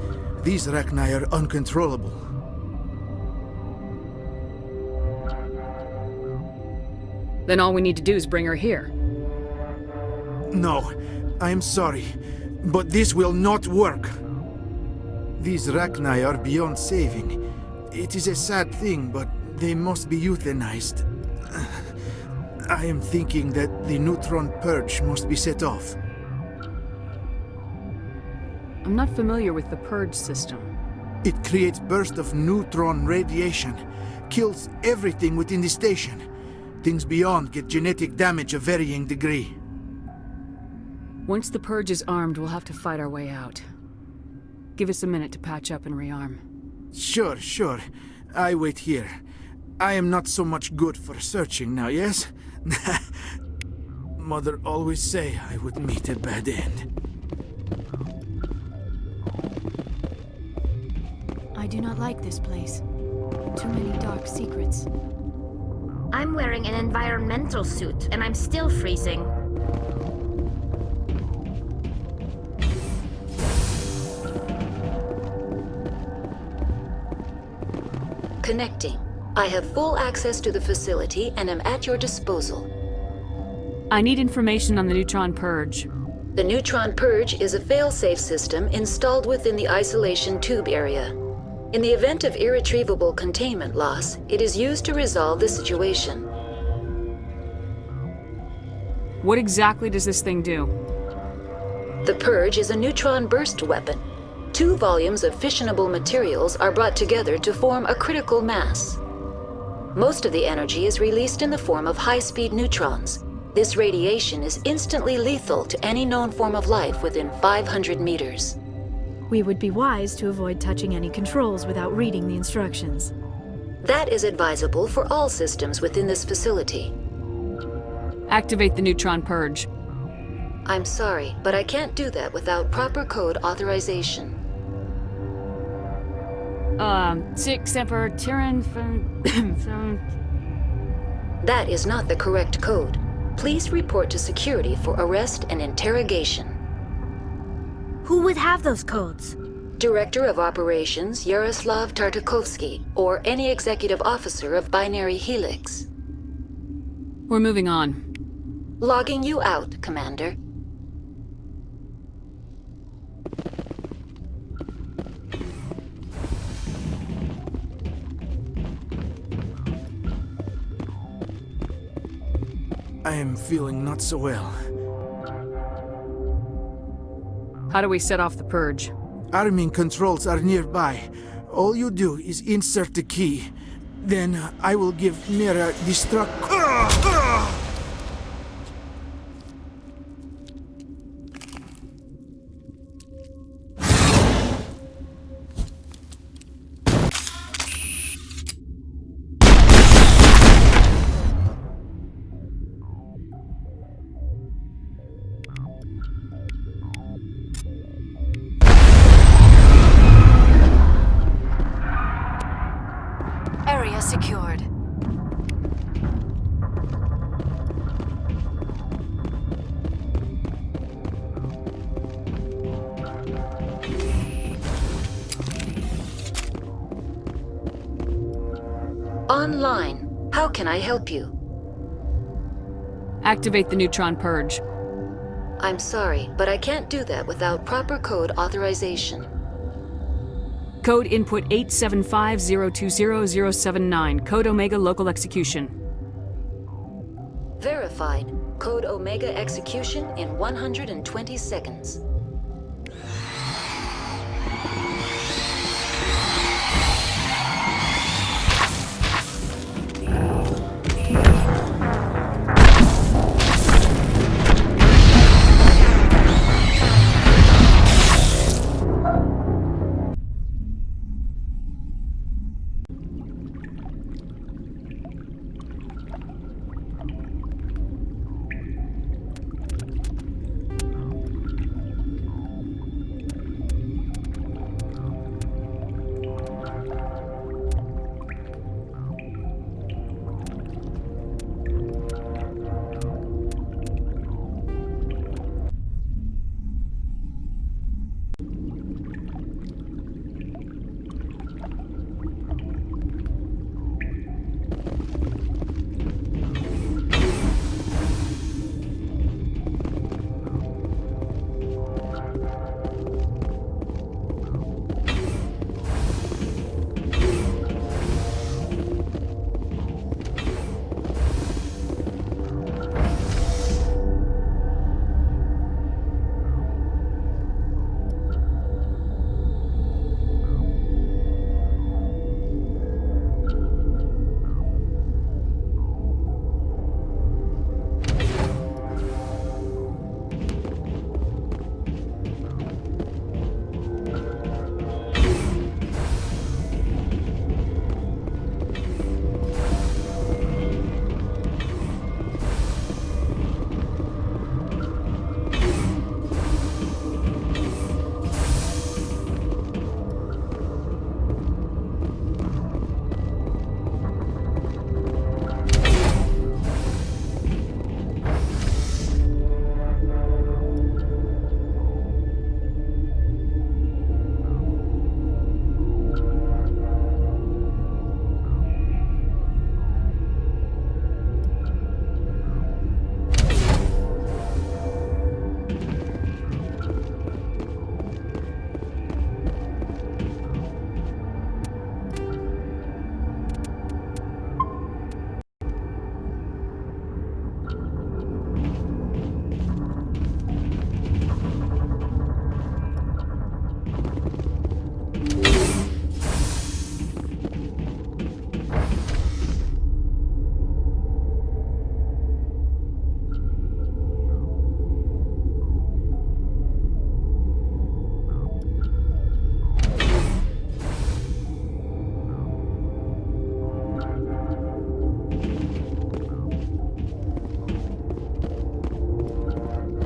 These Rachni are uncontrollable. Then all we need to do is bring her here. No, I am sorry, but this will not work. These Rachni are beyond saving. It is a sad thing, but they must be euthanized. I am thinking that the neutron purge must be set off. I'm not familiar with the purge system. It creates bursts of neutron radiation, kills everything within the station. Things beyond get genetic damage of varying degree. Once the purge is armed, we'll have to fight our way out. Give us a minute to patch up and rearm. Sure. I wait here. I am not so much good for searching now, yes? Mother always say I would meet a bad end. I do not like this place. Too many dark secrets. I'm wearing an environmental suit, and I'm still freezing. Connecting. I have full access to the facility and am at your disposal. I need information on the neutron purge. The neutron purge is a fail-safe system installed within the isolation tube area. In the event of irretrievable containment loss, it is used to resolve the situation. What exactly does this thing do? The purge is a neutron burst weapon. 2 volumes of fissionable materials are brought together to form a critical mass. Most of the energy is released in the form of high-speed neutrons. This radiation is instantly lethal to any known form of life within 500 meters. We would be wise to avoid touching any controls without reading the instructions. That is advisable for all systems within this facility. Activate the neutron purge. I'm sorry, but I can't do that without proper code authorization. 6 Emperor Tyrann from... That is not the correct code. Please report to security for arrest and interrogation. Who would have those codes? Director of Operations Yaroslav Tartakovsky, or any executive officer of Binary Helix. We're moving on. Logging you out, Commander. I am feeling not so well. How do we set off the purge? Arming controls are nearby. All you do is insert the key. Then I will give Mira destruct... Area secured. Online. How can I help you? Activate the neutron purge. I'm sorry, but I can't do that without proper code authorization. Code input 875020079. Code Omega local execution. Verified. Code Omega execution in 120 seconds.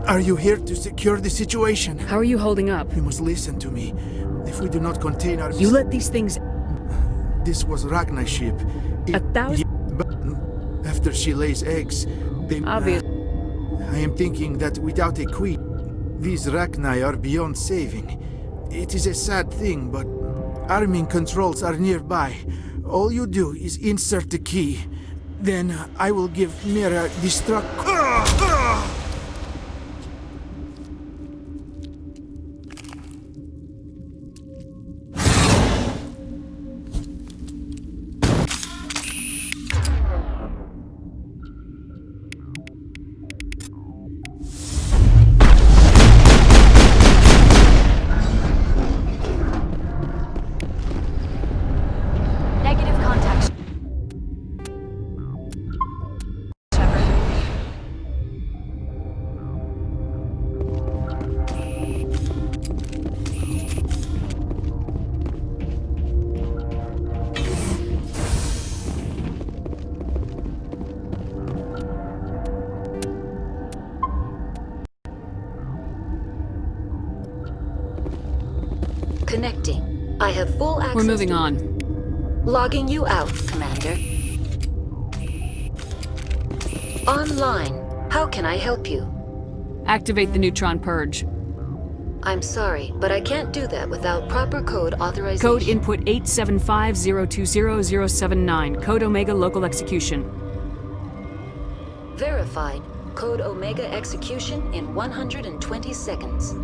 Are you here to secure the situation? How are you holding up? You must listen to me. If we do not contain our... You let these things... This was Ragnar's ship. 1,000... But after she lays eggs, they... Obvious. I am thinking that without a queen, these Rachni are beyond saving. It is a sad thing, but arming controls are nearby. All you do is insert the key. Then I will give Mira destruct... Connecting. I have full access. We're moving to... on. Logging you out, Commander. Online. How can I help you? Activate the neutron purge. I'm sorry, but I can't do that without proper code authorization. Code input 875020079. Code Omega local execution. Verified. Code Omega execution in 120 seconds.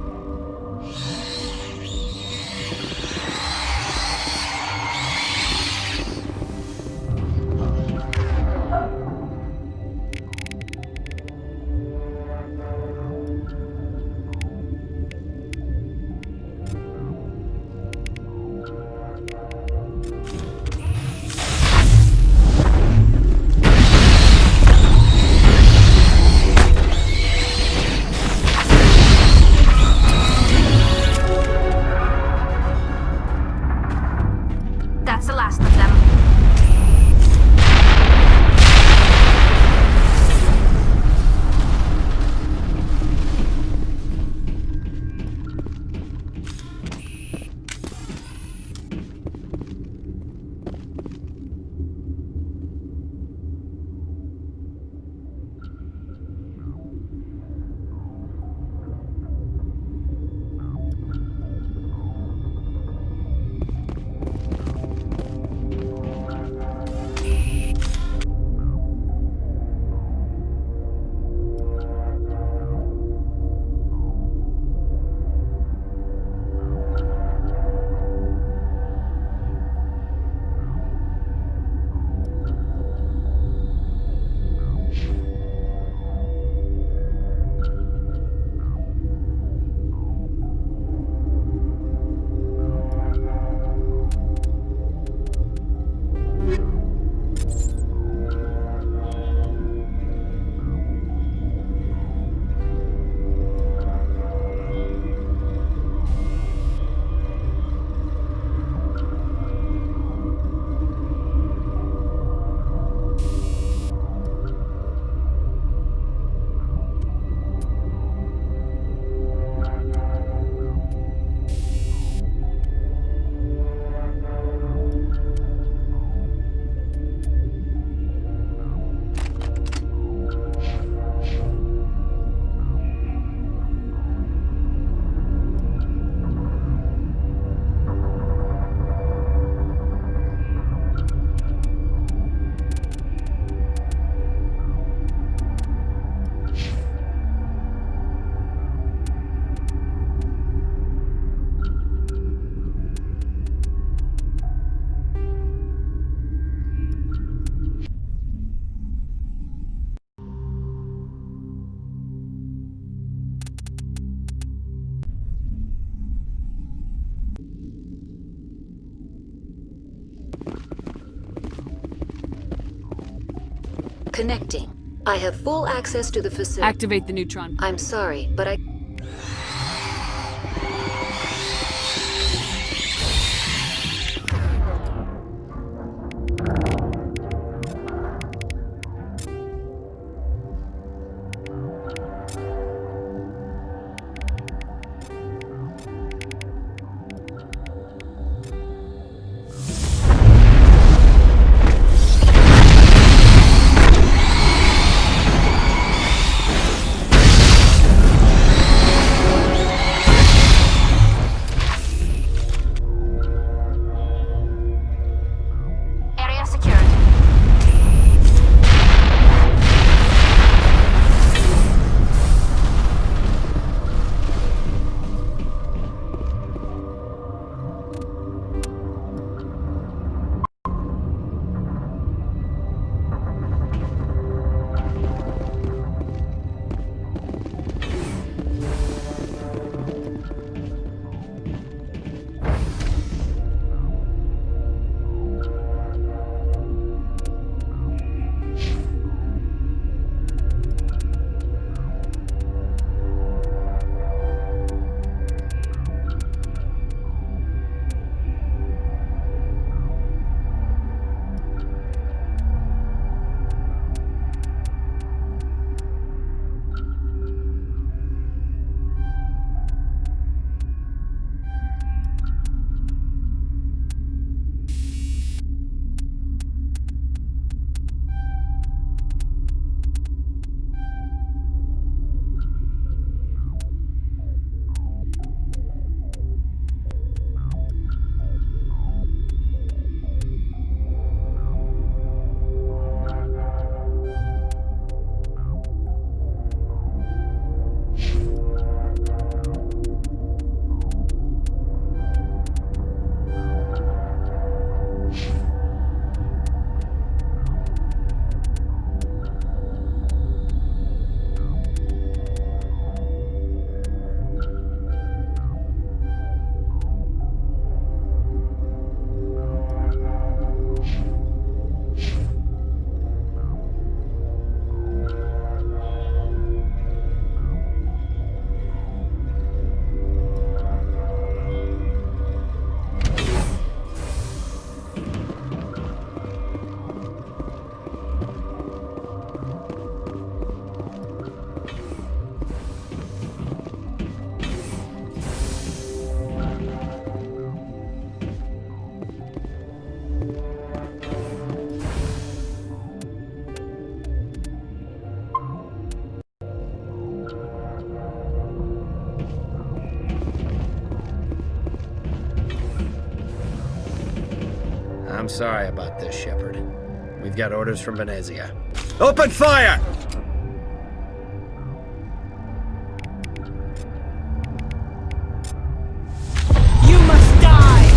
That's the last of them. Connecting. I have full access to the facility. Activate the neutron. I'm sorry, but I... I'm sorry about this, Shepard. We've got orders from Venezia. Open fire! You must die!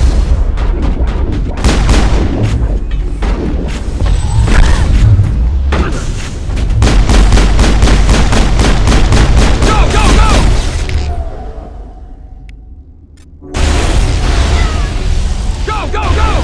Go, go, go! Go, go, go!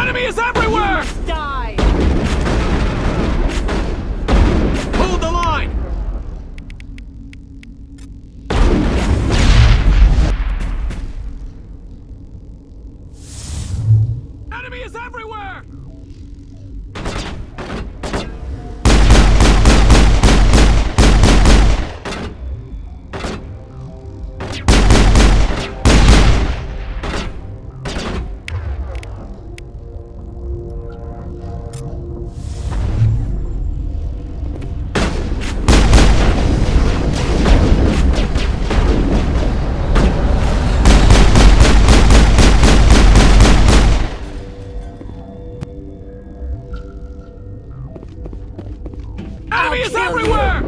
Enemy is everywhere! Die! Hold the line! Enemy is everywhere! Enemy is everywhere!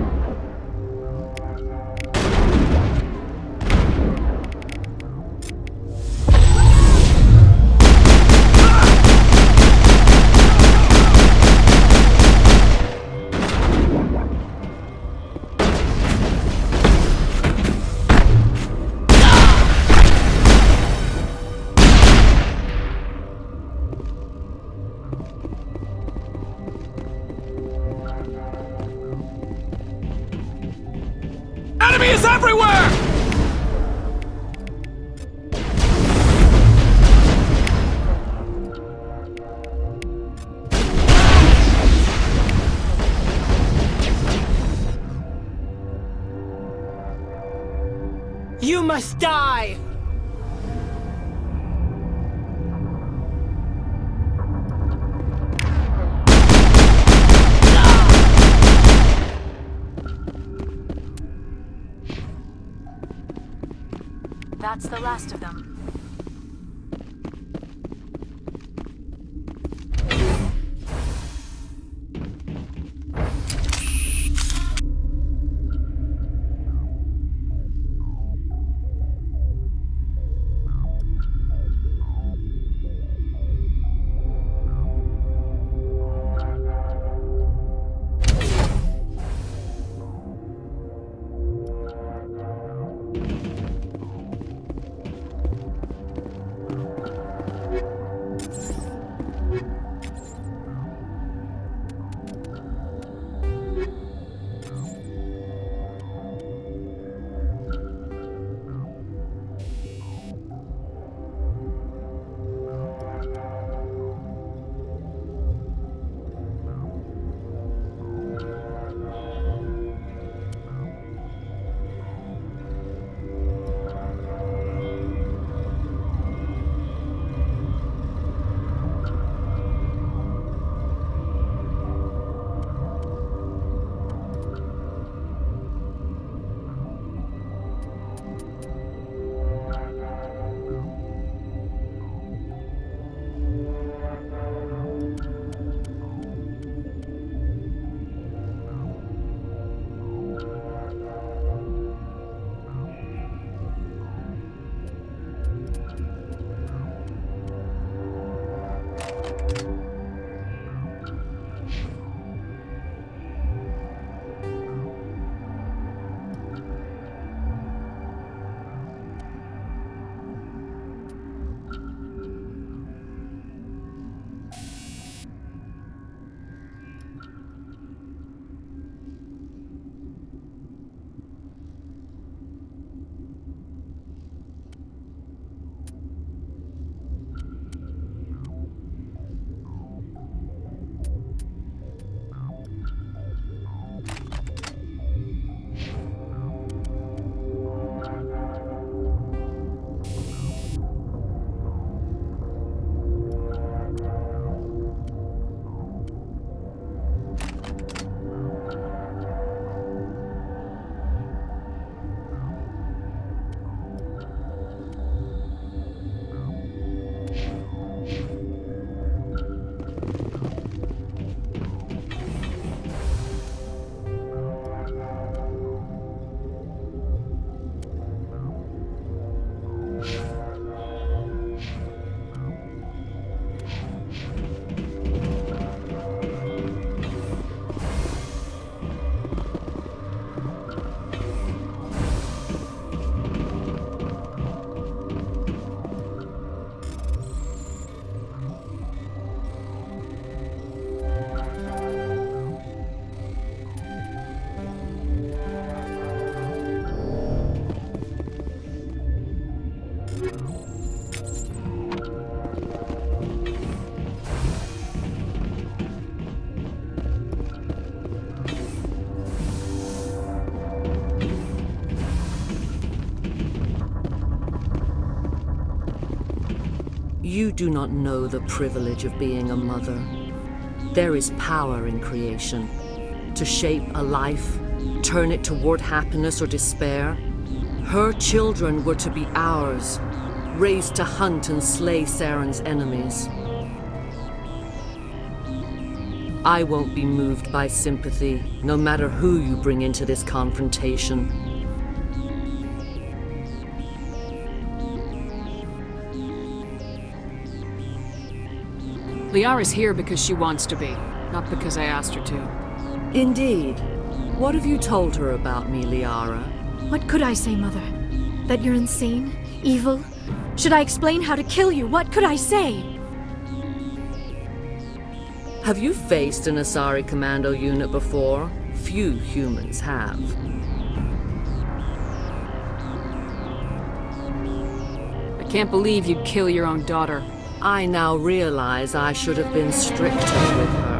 Enemy is everywhere! You must die! That's the last of them. You do not know the privilege of being a mother. There is power in creation. To shape a life, turn it toward happiness or despair. Her children were to be ours, raised to hunt and slay Saren's enemies. I won't be moved by sympathy, no matter who you bring into this confrontation. Liara's here because she wants to be, not because I asked her to. Indeed. What have you told her about me, Liara? What could I say, Mother? That you're insane? Evil? Should I explain how to kill you? What could I say? Have you faced an Asari commando unit before? Few humans have. I can't believe you'd kill your own daughter. I now realize I should have been stricter with her.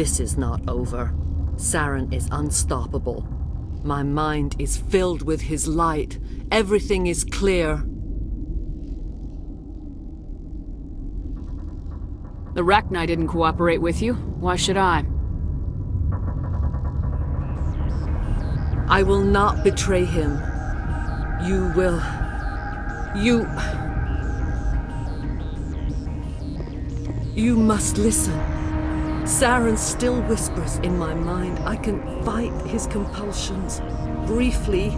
This is not over. Saren is unstoppable. My mind is filled with his light. Everything is clear. The Rachni didn't cooperate with you. Why should I? I will not betray him. You will... You must listen. Saren still whispers in my mind. I can fight his compulsions, briefly,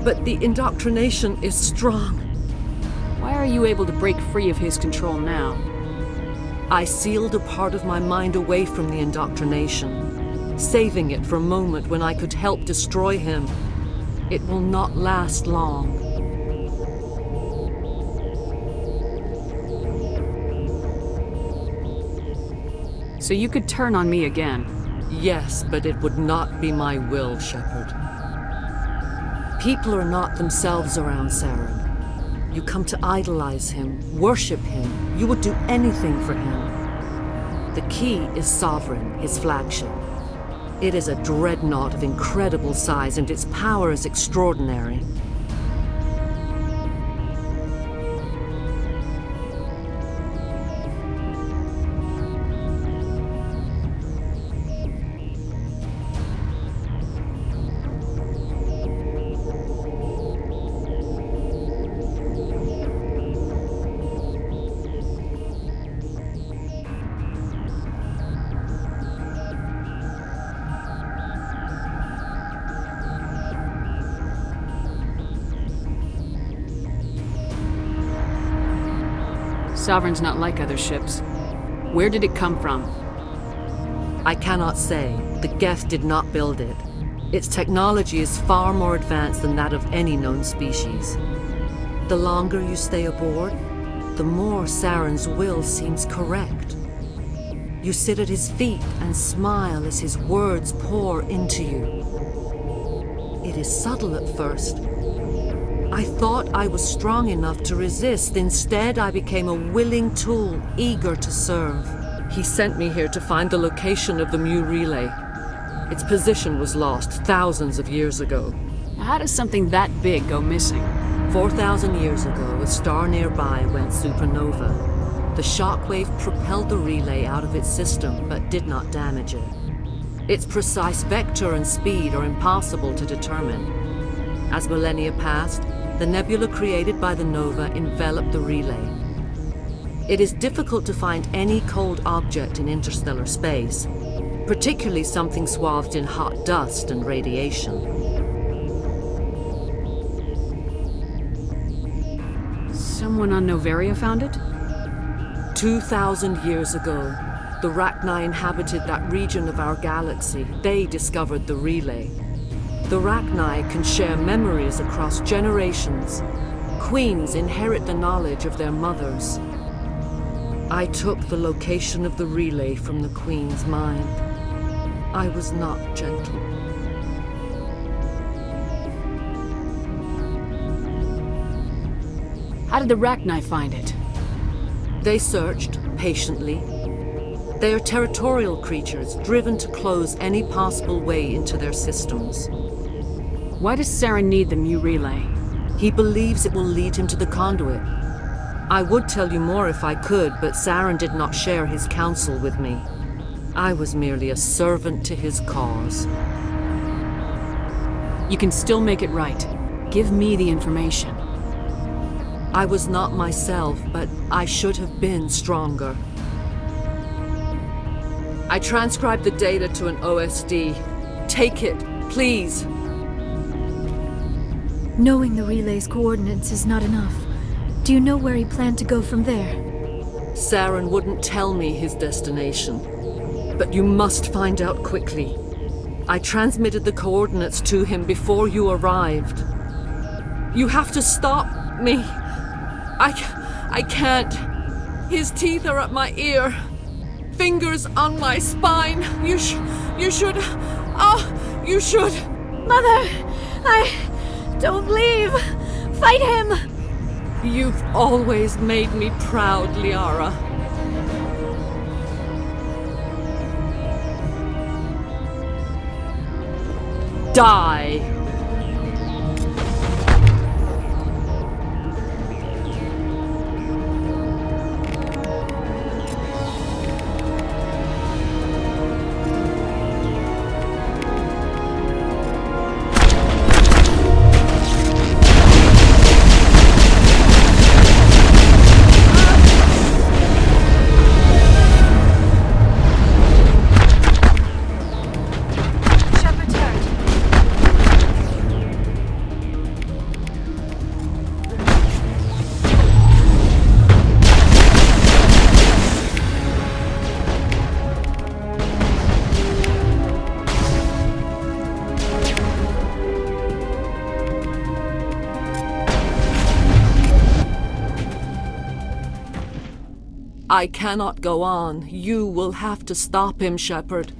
but the indoctrination is strong. Why are you able to break free of his control now? I sealed a part of my mind away from the indoctrination, saving it for a moment when I could help destroy him. It will not last long. So you could turn on me again? Yes, but it would not be my will, Shepard. People are not themselves around Saren. You come to idolize him, worship him. You would do anything for him. The key is Sovereign, his flagship. It is a dreadnought of incredible size, and its power is extraordinary. Sovereign's not like other ships. Where did it come from? I cannot say. The Geth did not build it. Its technology is far more advanced than that of any known species. The longer you stay aboard, the more Saren's will seems correct. You sit at his feet and smile as his words pour into you. It is subtle at first. I thought I was strong enough to resist. Instead, I became a willing tool, eager to serve. He sent me here to find the location of the Mu relay. Its position was lost thousands of years ago. How does something that big go missing? 4,000 years ago, a star nearby went supernova. The shockwave propelled the relay out of its system, but did not damage it. Its precise vector and speed are impossible to determine. As millennia passed, the nebula created by the nova enveloped the relay. It is difficult to find any cold object in interstellar space, particularly something swathed in hot dust and radiation. Someone on Noveria found it? 2,000 years ago, the Rachni inhabited that region of our galaxy. They discovered the relay. The Rachni can share memories across generations. Queens inherit the knowledge of their mothers. I took the location of the relay from the Queen's mind. I was not gentle. How did the Rachni find it? They searched, patiently. They are territorial creatures, driven to close any possible way into their systems. Why does Saren need the Mu relay? He believes it will lead him to the conduit. I would tell you more if I could, but Saren did not share his counsel with me. I was merely a servant to his cause. You can still make it right. Give me the information. I was not myself, but I should have been stronger. I transcribed the data to an OSD. Take it, please. Knowing the relay's coordinates is not enough. Do you know where he planned to go from there? Saren wouldn't tell me his destination. But you must find out quickly. I transmitted the coordinates to him before you arrived. You have to stop me. I can't. His teeth are at my ear. Fingers on my spine. You should... Oh, you should... Mother! Don't leave! Fight him! You've always made me proud, Liara. Die! I cannot go on. You will have to stop him, Shepard.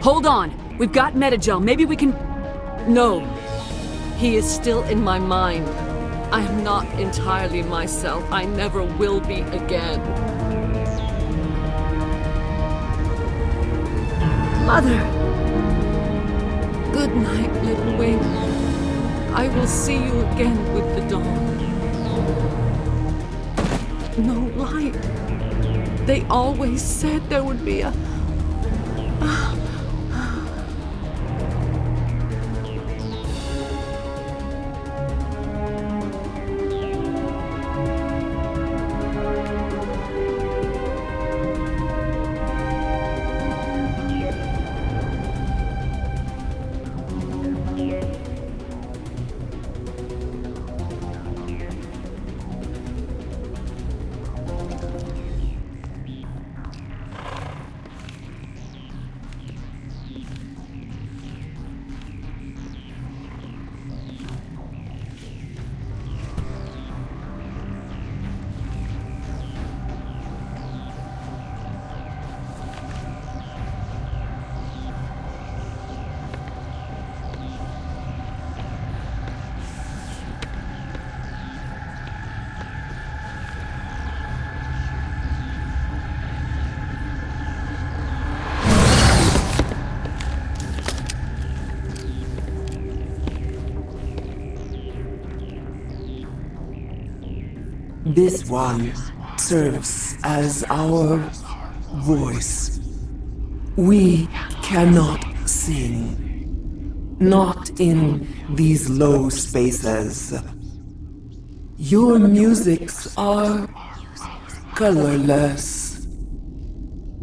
Hold on. We've got Metagel. Maybe we can... No. He is still in my mind. I am not entirely myself. I never will be again. Mother! Good night, little wing. I will see you again with the dawn. No light. They always said there would be a... This one serves as our voice. We cannot sing. Not in these low spaces. Your musics are colorless.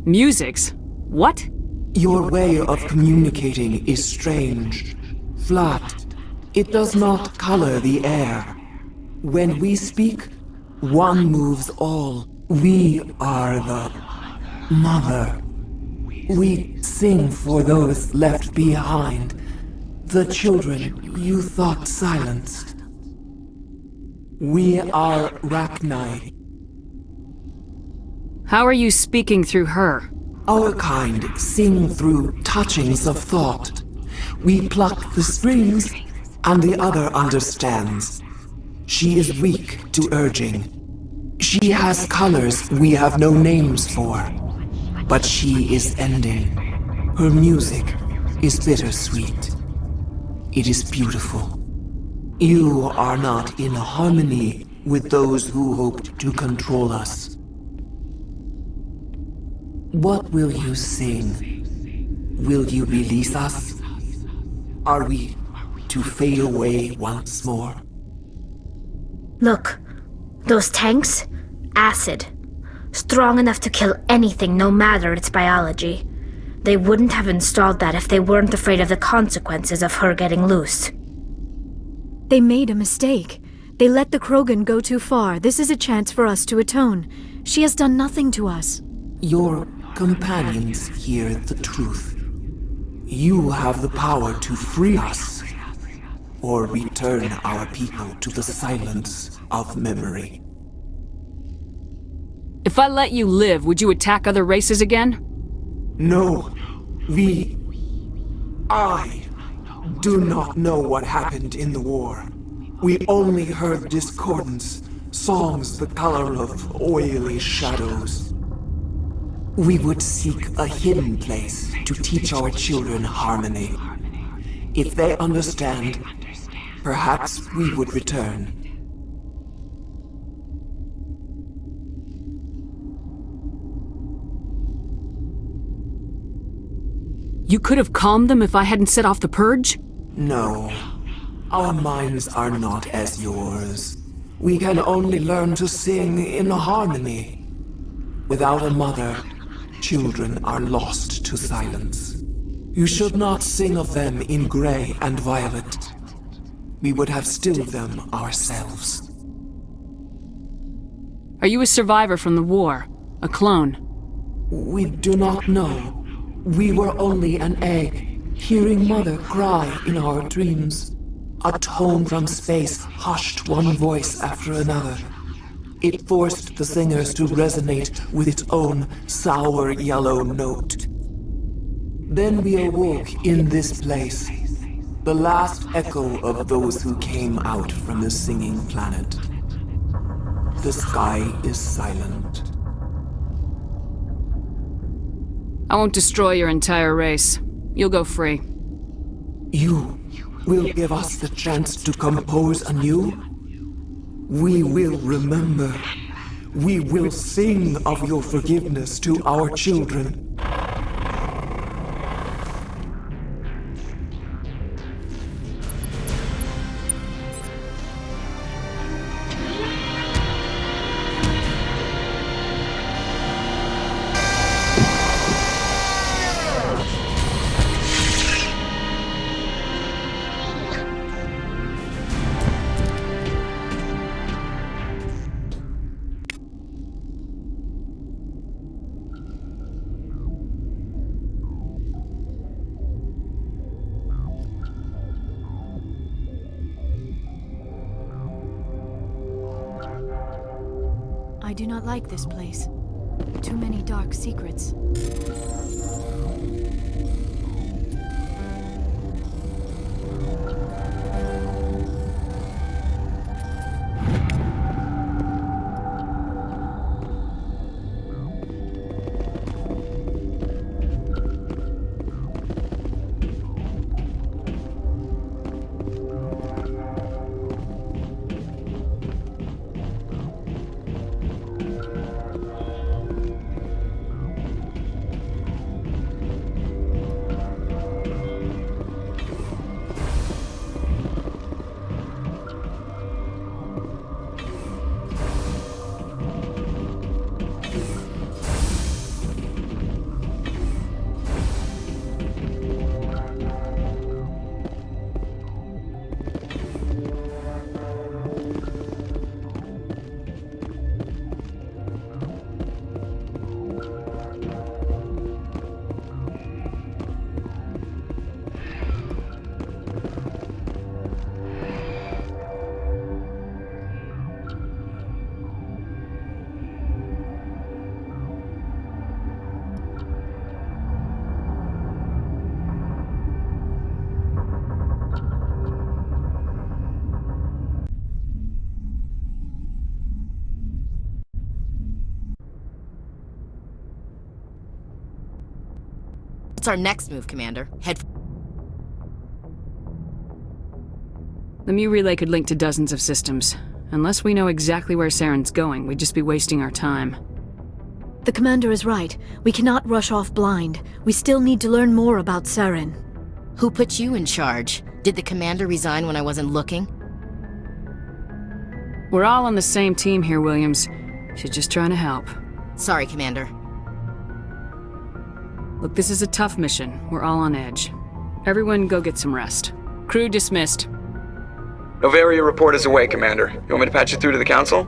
Musics? What? Your way of communicating is strange. Flat. It does not color the air. When we speak, one moves all. We are the mother. We sing for those left behind. The children you thought silenced. We are Rachni. How are you speaking through her? Our kind sing through touchings of thought. We pluck the strings, and the other understands. She is weak to urging. She has colors we have no names for. But she is ending. Her music is bittersweet. It is beautiful. You are not in harmony with those who hoped to control us. What will you sing? Will you release us? Are we to fade away once more? Look, those tanks? Acid. Strong enough to kill anything, no matter its biology. They wouldn't have installed that if they weren't afraid of the consequences of her getting loose. They made a mistake. They let the Krogan go too far. This is a chance for us to atone. She has done nothing to us. Your companions hear the truth. You have the power to free us, or return our people to the silence of memory. If I let you live, would you attack other races again? No. I do not know what happened in the war. We only heard discordance, songs the color of oily shadows. We would seek a hidden place to teach our children harmony. If they understand, perhaps we would return. You could have calmed them if I hadn't set off the purge? No. Our minds are not as yours. We can only learn to sing in harmony. Without a mother, children are lost to silence. You should not sing of them in gray and violet. We would have stilled them ourselves. Are you a survivor from the war? A clone? We do not know. We were only an egg, hearing Mother cry in our dreams. A tone from space hushed one voice after another. It forced the singers to resonate with its own sour yellow note. Then we awoke in this place, the last echo of those who came out from the singing planet. The sky is silent. I won't destroy your entire race. You'll go free. You will give us the chance to compose anew? We will remember. We will sing of your forgiveness to our children. I do not like this place. Too many dark secrets. What's our next move, Commander? The Mu relay could link to dozens of systems. Unless we know exactly where Saren's going, we'd just be wasting our time. The Commander is right. We cannot rush off blind. We still need to learn more about Saren. Who put you in charge? Did the Commander resign when I wasn't looking? We're all on the same team here, Williams. She's just trying to help. Sorry, Commander. Look, this is a tough mission. We're all on edge. Everyone go get some rest. Crew dismissed. Novaria report is away, Commander. You want me to patch you through to the Council?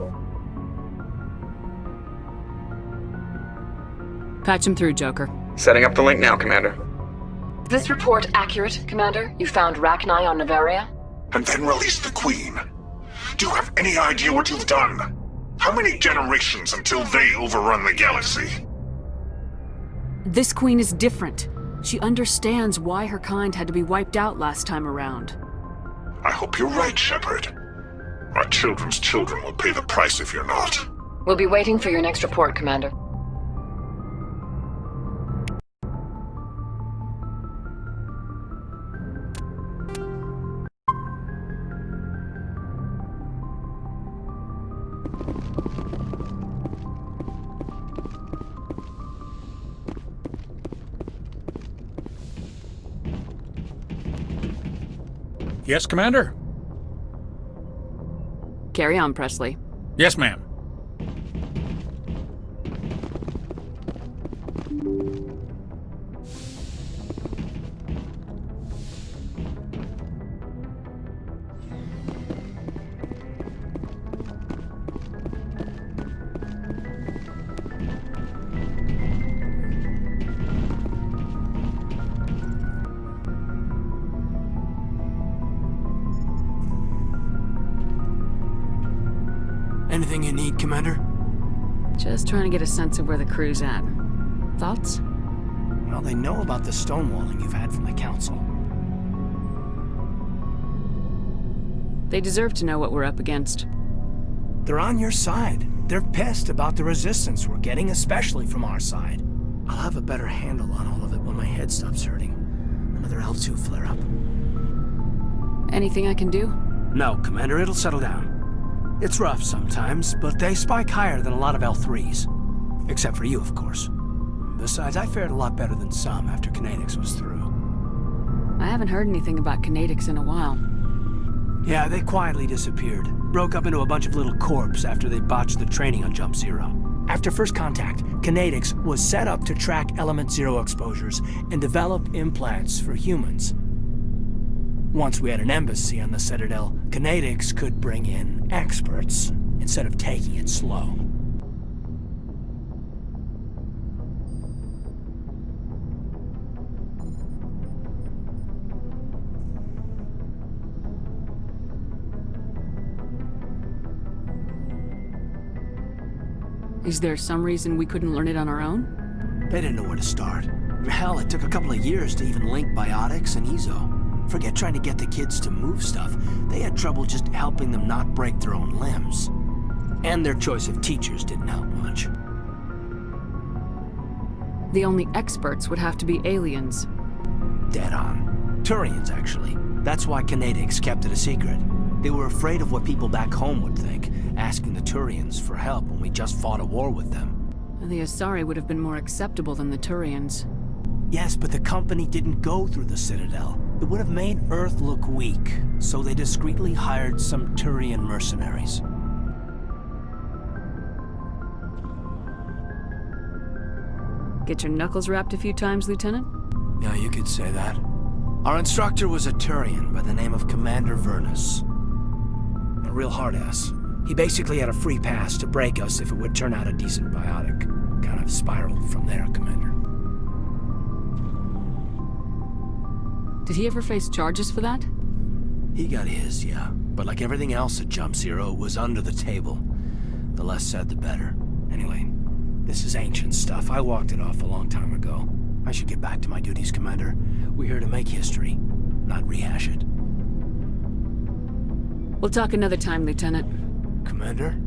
Patch him through, Joker. Setting up the link now, Commander. Is this report accurate, Commander? You found Rachni on Novaria? And then released the Queen. Do you have any idea what you've done? How many generations until they overrun the galaxy? This Queen is different. She understands why her kind had to be wiped out last time around. I hope you're right, Shepard. Our children's children will pay the price if you're not. We'll be waiting for your next report, Commander. Yes, Commander? Carry on, Presley. Yes, ma'am. Anything you need, Commander? Just trying to get a sense of where the crew's at. Thoughts? Well, they know about the stonewalling you've had from the Council. They deserve to know what we're up against. They're on your side. They're pissed about the resistance we're getting, especially from our side. I'll have a better handle on all of it when my head stops hurting. Another L2 flare-up. Anything I can do? No, Commander, it'll settle down. It's rough sometimes, but they spike higher than a lot of L3s. Except for you, of course. Besides, I fared a lot better than some after Kinetics was through. I haven't heard anything about Kinetics in a while. Yeah, they quietly disappeared. Broke up into a bunch of little corps after they botched the training on Jump Zero. After first contact, Kinetics was set up to track Element Zero exposures and develop implants for humans. Once we had an embassy on the Citadel, Kinetics could bring in experts instead of taking it slow. Is there some reason we couldn't learn it on our own? They didn't know where to start. Hell, it took a couple of years to even link biotics and Ezo. Forget trying to get the kids to move stuff. They had trouble just helping them not break their own limbs. And their choice of teachers didn't help much. The only experts would have to be aliens. Dead on. Turians, actually. That's why Kinetics kept it a secret. They were afraid of what people back home would think, asking the Turians for help when we just fought a war with them. The Asari would have been more acceptable than the Turians. Yes, but the company didn't go through the Citadel. It would have made Earth look weak, so they discreetly hired some Turian mercenaries. Get your knuckles rapped a few times, Lieutenant? Yeah, you could say that. Our instructor was a Turian by the name of Commander Vernus. A real hard-ass. He basically had a free pass to break us if it would turn out a decent biotic. Kind of spiraled from there, Commander. Did he ever face charges for that? He got his, yeah. But like everything else at Jump Zero, it was under the table. The less said, the better. Anyway, this is ancient stuff. I walked it off a long time ago. I should get back to my duties, Commander. We're here to make history, not rehash it. We'll talk another time, Lieutenant. Commander?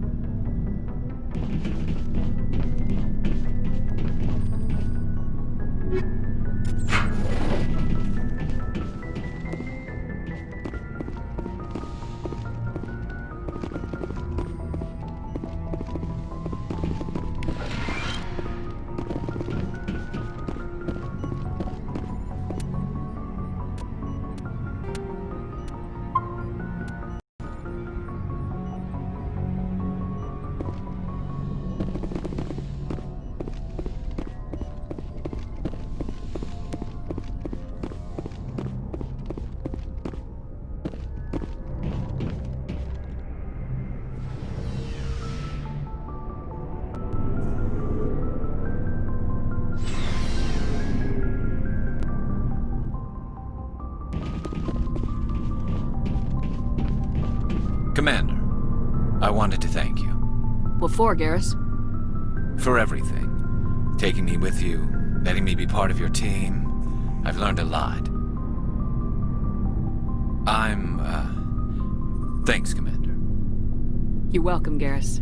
Commander, I wanted to thank you. What for, Garrus? For everything. Taking me with you, letting me be part of your team. I've learned a lot. Thanks, Commander. You're welcome, Garrus.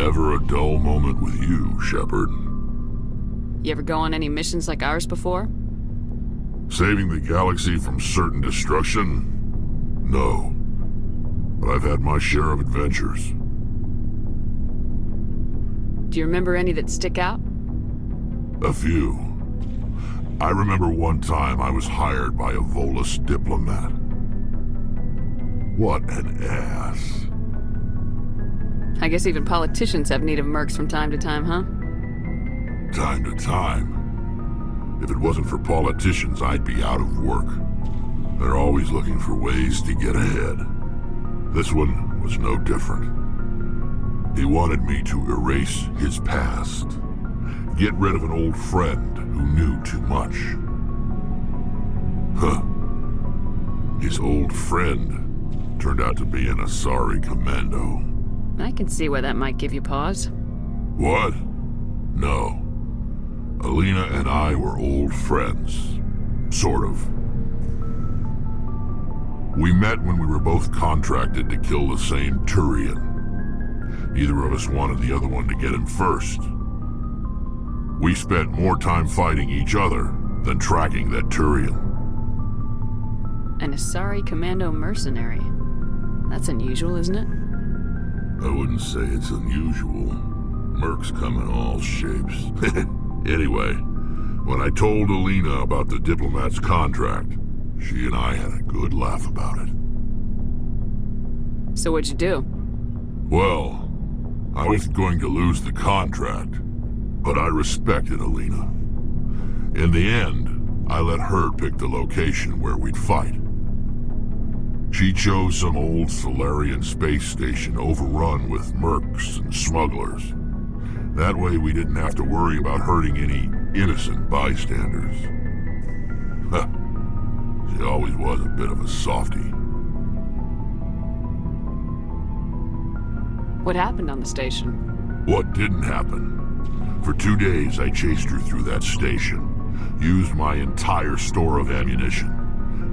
Never a dull moment with you, Shepard. You ever go on any missions like ours before? Saving the galaxy from certain destruction? No. But I've had my share of adventures. Do you remember any that stick out? A few. I remember one time I was hired by a Volus diplomat. What an ass. I guess even politicians have need of mercs from time to time, huh? Time to time. If it wasn't for politicians, I'd be out of work. They're always looking for ways to get ahead. This one was no different. He wanted me to erase his past. Get rid of an old friend who knew too much. Huh. His old friend turned out to be an Asari commando. I can see why that might give you pause. What? No. Alina and I were old friends. Sort of. We met when we were both contracted to kill the same Turian. Neither of us wanted the other one to get him first. We spent more time fighting each other than tracking that Turian. An Asari commando mercenary. That's unusual, isn't it? I wouldn't say it's unusual. Mercs come in all shapes. Anyway, when I told Alina about the diplomat's contract, she and I had a good laugh about it. So what'd you do? Well, I wasn't going to lose the contract, but I respected Alina. In the end, I let her pick the location where we'd fight. She chose some old Solarian space station overrun with mercs and smugglers. That way we didn't have to worry about hurting any innocent bystanders. Huh. She always was a bit of a softie. What happened on the station? What didn't happen? For 2 days I chased her through that station. Used my entire store of ammunition.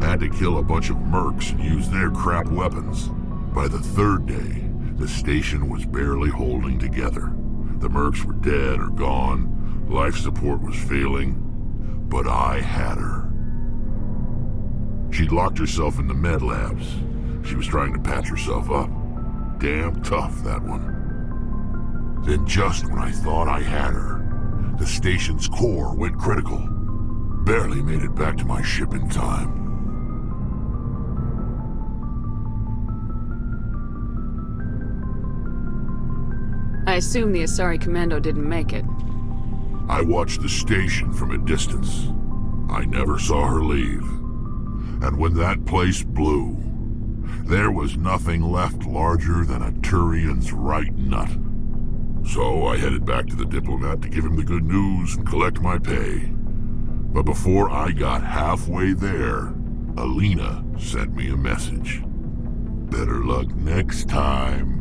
Had to kill a bunch of mercs and use their crap weapons. By the 3rd day, the station was barely holding together. The mercs were dead or gone. Life support was failing. But I had her. She'd locked herself in the med labs. She was trying to patch herself up. Damn tough, that one. Then just when I thought I had her, the station's core went critical. Barely made it back to my ship in time. I assume the Asari commando didn't make it. I watched the station from a distance. I never saw her leave. And when that place blew, there was nothing left larger than a Turian's right nut. So I headed back to the diplomat to give him the good news and collect my pay. But before I got halfway there, Alina sent me a message. Better luck next time.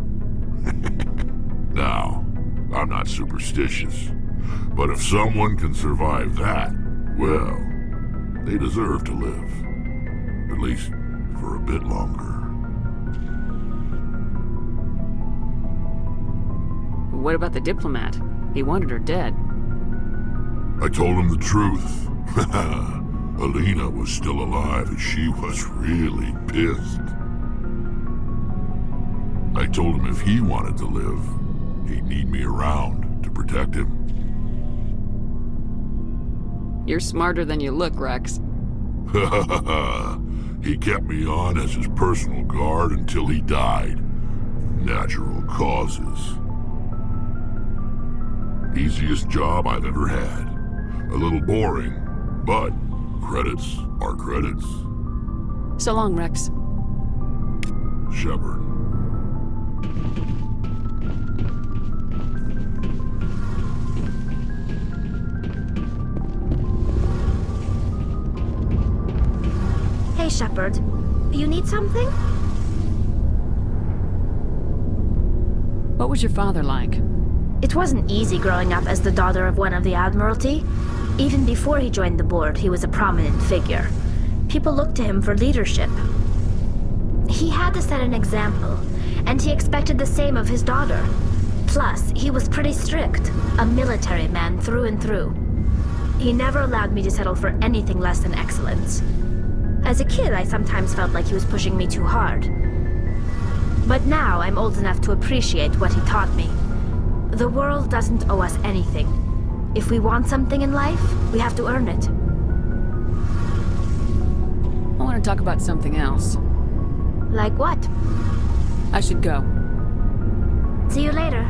Now, I'm not superstitious, but if someone can survive that, well, they deserve to live. At least for a bit longer. What about the diplomat? He wanted her dead. I told him the truth. Alina was still alive and she was really pissed. I told him if he wanted to live, he'd need me around to protect him. You're smarter than you look, Rex. He kept me on as his personal guard until he died. Natural causes. Easiest job I've ever had. A little boring, but credits are credits. So long, Rex. Shepard. Hey, Shepard. You need something? What was your father like? It wasn't easy growing up as the daughter of one of the Admiralty. Even before he joined the board, he was a prominent figure. People looked to him for leadership. He had to set an example, and he expected the same of his daughter. Plus, he was pretty strict. A military man through and through. He never allowed me to settle for anything less than excellence. As a kid, I sometimes felt like he was pushing me too hard. But now, I'm old enough to appreciate what he taught me. The world doesn't owe us anything. If we want something in life, we have to earn it. I want to talk about something else. Like what? I should go. See you later.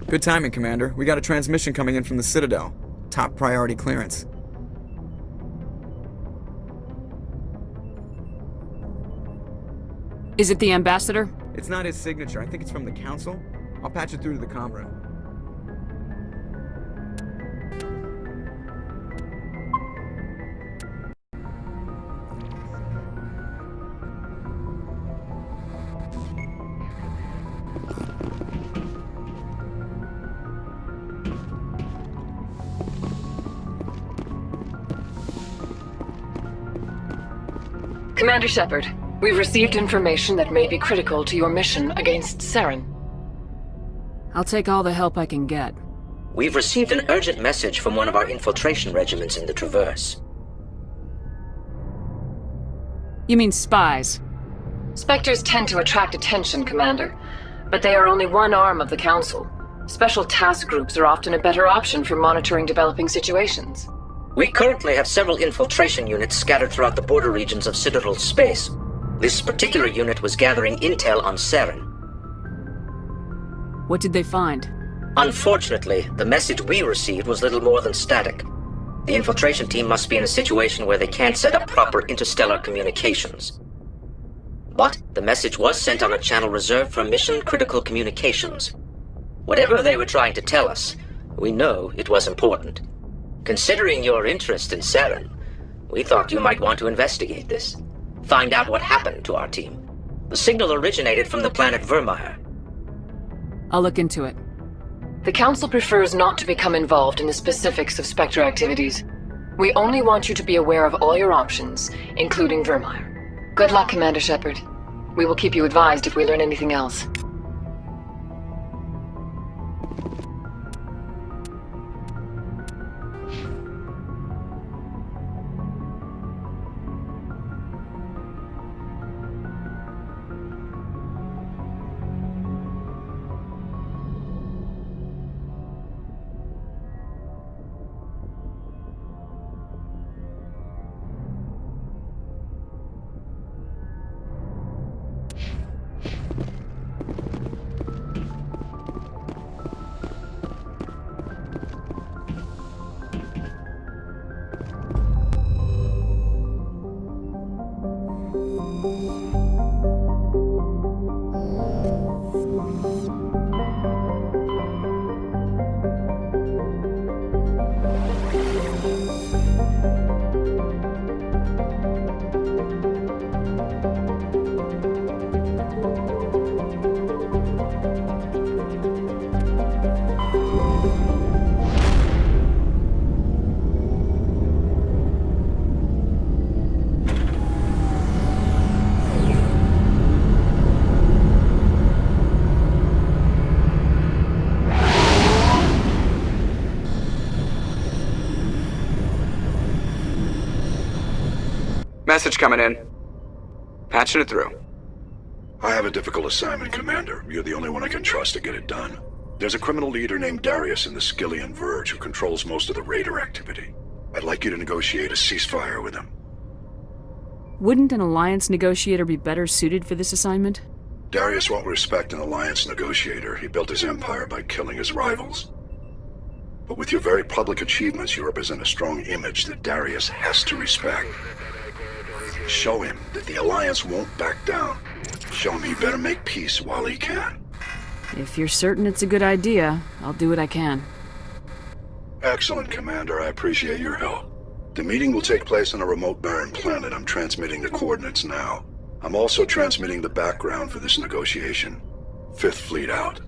Good timing, Commander. We got a transmission coming in from the Citadel. Top priority clearance. Is it the ambassador? It's not his signature. I think it's from the Council. I'll patch it through to the comm room. Commander Shepard, we've received information that may be critical to your mission against Saren. I'll take all the help I can get. We've received an urgent message from one of our infiltration regiments in the Traverse. You mean spies? Spectres tend to attract attention, Commander, but they are only one arm of the Council. Special task groups are often a better option for monitoring developing situations. We currently have several infiltration units scattered throughout the border regions of Citadel space. This particular unit was gathering intel on Saren. What did they find? Unfortunately, the message we received was little more than static. The infiltration team must be in a situation where they can't set up proper interstellar communications. But the message was sent on a channel reserved for mission-critical communications. Whatever they were trying to tell us, we know it was important. Considering your interest in Saren, we thought you might want to investigate this. Find out what happened to our team. The signal originated from the planet Vermeer. I'll look into it. The Council prefers not to become involved in the specifics of Spectre activities. We only want you to be aware of all your options, including Vermeer. Good luck, Commander Shepard. We will keep you advised if we learn anything else. Message coming in. Patching it through. I have a difficult assignment, Commander. You're the only one I can trust to get it done. There's a criminal leader named Darius in the Skillian Verge who controls most of the Raider activity. I'd like you to negotiate a ceasefire with him. Wouldn't an alliance negotiator be better suited for this assignment? Darius won't respect an alliance negotiator. He built his empire by killing his rivals. But with your very public achievements, you represent a strong image that Darius has to respect. Show him that the alliance won't back down. Show him he better make peace while he can. If you're certain it's a good idea, I'll do what I can. Excellent, Commander. I appreciate your help. The meeting will take place on a remote barren planet. I'm transmitting the coordinates now. I'm also transmitting the background for this negotiation. Fifth Fleet out.